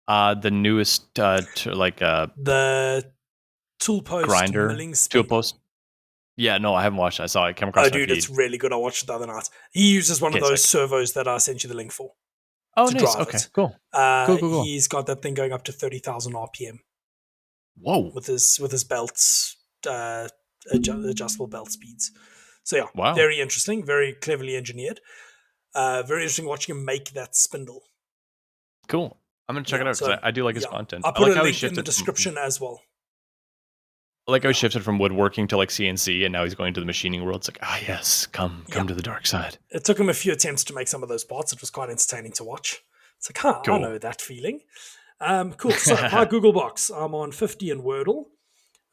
The newest, the tool post grinder milling tool post. Yeah, no, I haven't watched it. I saw it. Came across. Oh, dude, it's really good. I watched it the other night. He uses one of those servos that I sent you the link for. Oh, nice. Okay, cool. Cool. He's got that thing going up to 30,000 RPM. Whoa! With his belts, adjustable belt speeds. So yeah, wow. Very interesting, very cleverly engineered. Very interesting watching him make that spindle. Cool. I'm gonna check it out because I do like his content. I'll put a link in the description as well. I like how he shifted from woodworking to like CNC, and now he's going to the machining world. It's like, yes, come to the dark side. It took him a few attempts to make some of those parts. It was quite entertaining to watch. It's like, cool. I know that feeling. Cool. So my Google Box, I'm on 50 in Wordle.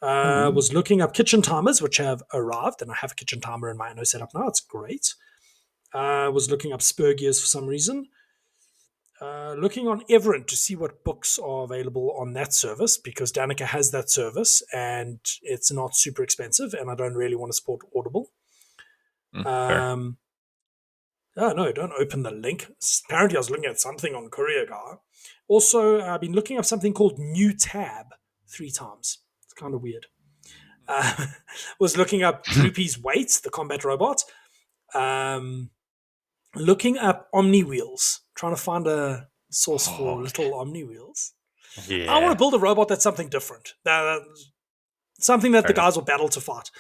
Was looking up kitchen timers, which have arrived, and I have a kitchen timer in my Anno setup now. It's great. Was looking up spur gears for some reason. Looking on Everent to see what books are available on that service because Danica has that service and it's not super expensive and I don't really want to support Audible. Oh no, don't open the link. Apparently I was looking at something on Courier Guy. Also, I've been looking up something called New Tab 3 times. It's kind of weird. Was looking up Droopy's Weight, the combat robot. Looking up Omni Wheels, trying to find a source for little Omni Wheels. Yeah. I want to build a robot that's something different. Something that the guys will battle to fight.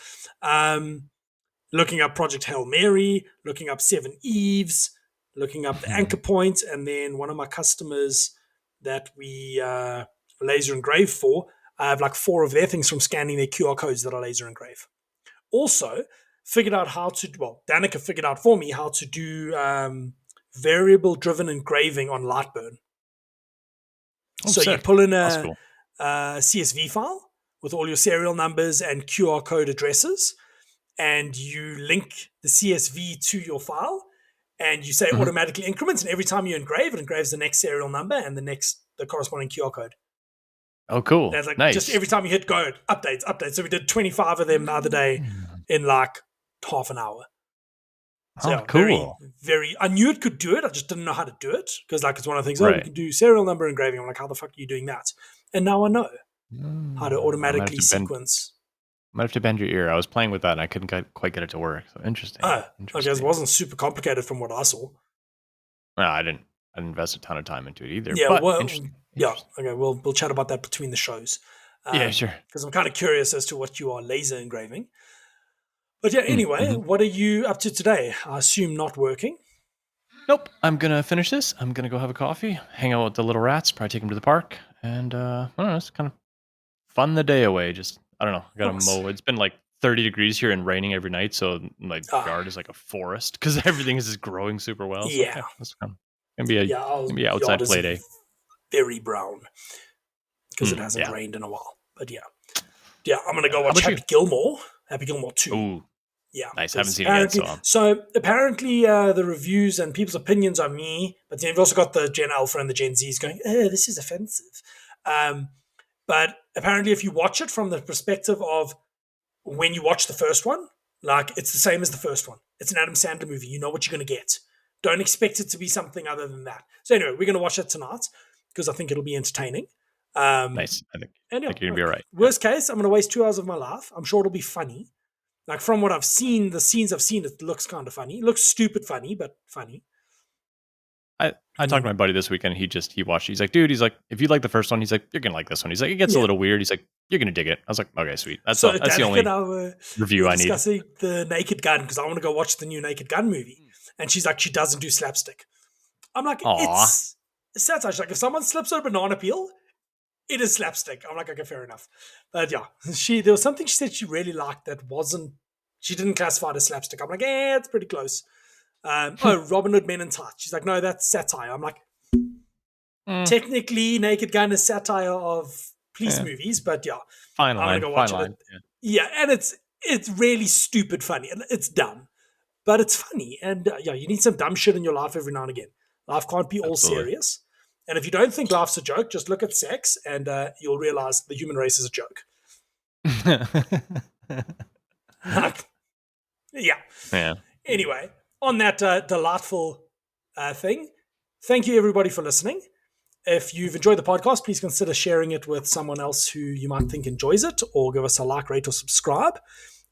Looking up Project Hail Mary, looking up 7 Eves, looking up the anchor point, and then one of my customers that we laser engrave for, I have like 4 of their things from scanning their QR codes that I laser engrave. Also, figured out how to, Danica figured out for me how to do variable-driven engraving on Lightburn. So sick. You pull in a CSV file with all your serial numbers and QR code addresses, and you link the CSV to your file, and you say automatically increments, and every time you engrave, it engraves the next serial number and the corresponding QR code. Oh, cool. That's like nice. Just every time you hit go, updates. So we did 25 of them the other day in like half an hour. So cool. Very, I knew it could do it. I just didn't know how to do it because like it's one of the things, we can do serial number engraving. I'm like, how the fuck are you doing that? And now I know how to automatically sequence. I might have to bend your ear. I was playing with that and I couldn't quite get it to work. So interesting. I guess it wasn't super complicated from what I saw. No, I didn't invest a ton of time into it either. Yeah, but Yeah. Okay. We'll chat about that between the shows. Yeah, sure. Because I'm kind of curious as to what you are laser engraving. But yeah, anyway, Mm-hmm. what are you up to today? I assume not working. Nope. I'm gonna finish this. I'm gonna go have a coffee, hang out with the little rats, probably take them to the park, and I don't know, it's kind of fun the day away. Just I don't know. I gotta Nice. mow. It's been like 30 degrees here and raining every night, so my Ah, yard is like a forest because everything is just growing super well. So yeah. yeah, that's kind of gonna be a Yeah, our yard outside is play day. very brown because it hasn't Yeah. rained in a while. But yeah. Yeah, I'm going to Yeah. go How watch about you? Happy Gilmore 2. Ooh, Yeah, nice. Haven't because seen it yet, apparently the reviews and people's opinions are me, but then you've also got the Gen Alpha and the Gen Zs going, this is offensive. But apparently, if you watch it from the perspective of when you watch the first one, like it's the same as the first one. It's an Adam Sandler movie. You know what you're going to get. Don't expect it to be something other than that. So anyway, we're going to watch it tonight because I think it'll be entertaining. nice. And yeah, think you're gonna be all right. Yeah. worst case, I'm going to waste 2 hours of my life. I'm sure it'll be funny. Like from what I've seen, the scenes I've seen, it looks kind of funny. It looks stupid funny, but funny. I And talked to then, my buddy this weekend. He watched. He's like, dude. He's like, if you like the first one, he's like, you're gonna like this one. He's like, it gets a yeah. little weird. He's like, you're gonna dig it. I was like, okay, sweet. That's So the Danica and only I we review were I need. discussing the Naked Gun because I want to go watch the new Naked Gun movie. And she's like, she doesn't do slapstick. I'm like, Aw. it's satire. She's like, if someone slips on a banana peel, it is slapstick. I'm like, okay, fair enough. But yeah, there was something she said she really liked that wasn't, she didn't classify it as slapstick. I'm like, it's pretty close. Robin Hood Men in Tights. She's like, no, that's satire. I'm like, technically, Naked Gun is satire of police movies, but yeah, Fine I'm gonna line. go watch Fine it. line. Yeah, and it's really stupid funny, and it's dumb, but it's funny. And yeah, you need some dumb shit in your life every now and again. Life can't be all Absolutely. serious. And if you don't think life's a joke, just look at sex, and you'll realize the human race is a joke. Yeah. Yeah. Anyway, on that delightful thing, thank you everybody for listening. If you've enjoyed the podcast, please consider sharing it with someone else who you might think enjoys it, or give us a like, rate, or subscribe.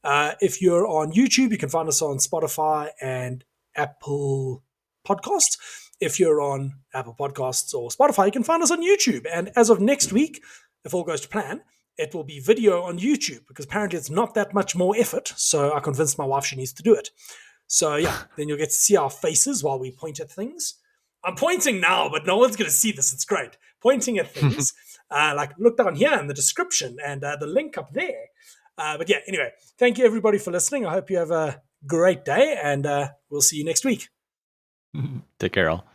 If you're on YouTube, you can find us on Spotify and Apple Podcasts. If you're on Apple Podcasts or Spotify, you can find us on YouTube. And as of next week, if all goes to plan, it will be video on YouTube because apparently it's not that much more effort. So I convinced my wife she needs to do it. So yeah, then you'll get to see our faces while we point at things. I'm pointing now, but no one's going to see this. It's great. Pointing at things. Like look down here in the description and the link up there. But yeah, anyway, thank you everybody for listening. I hope you have a great day and we'll see you next week. Take care, all.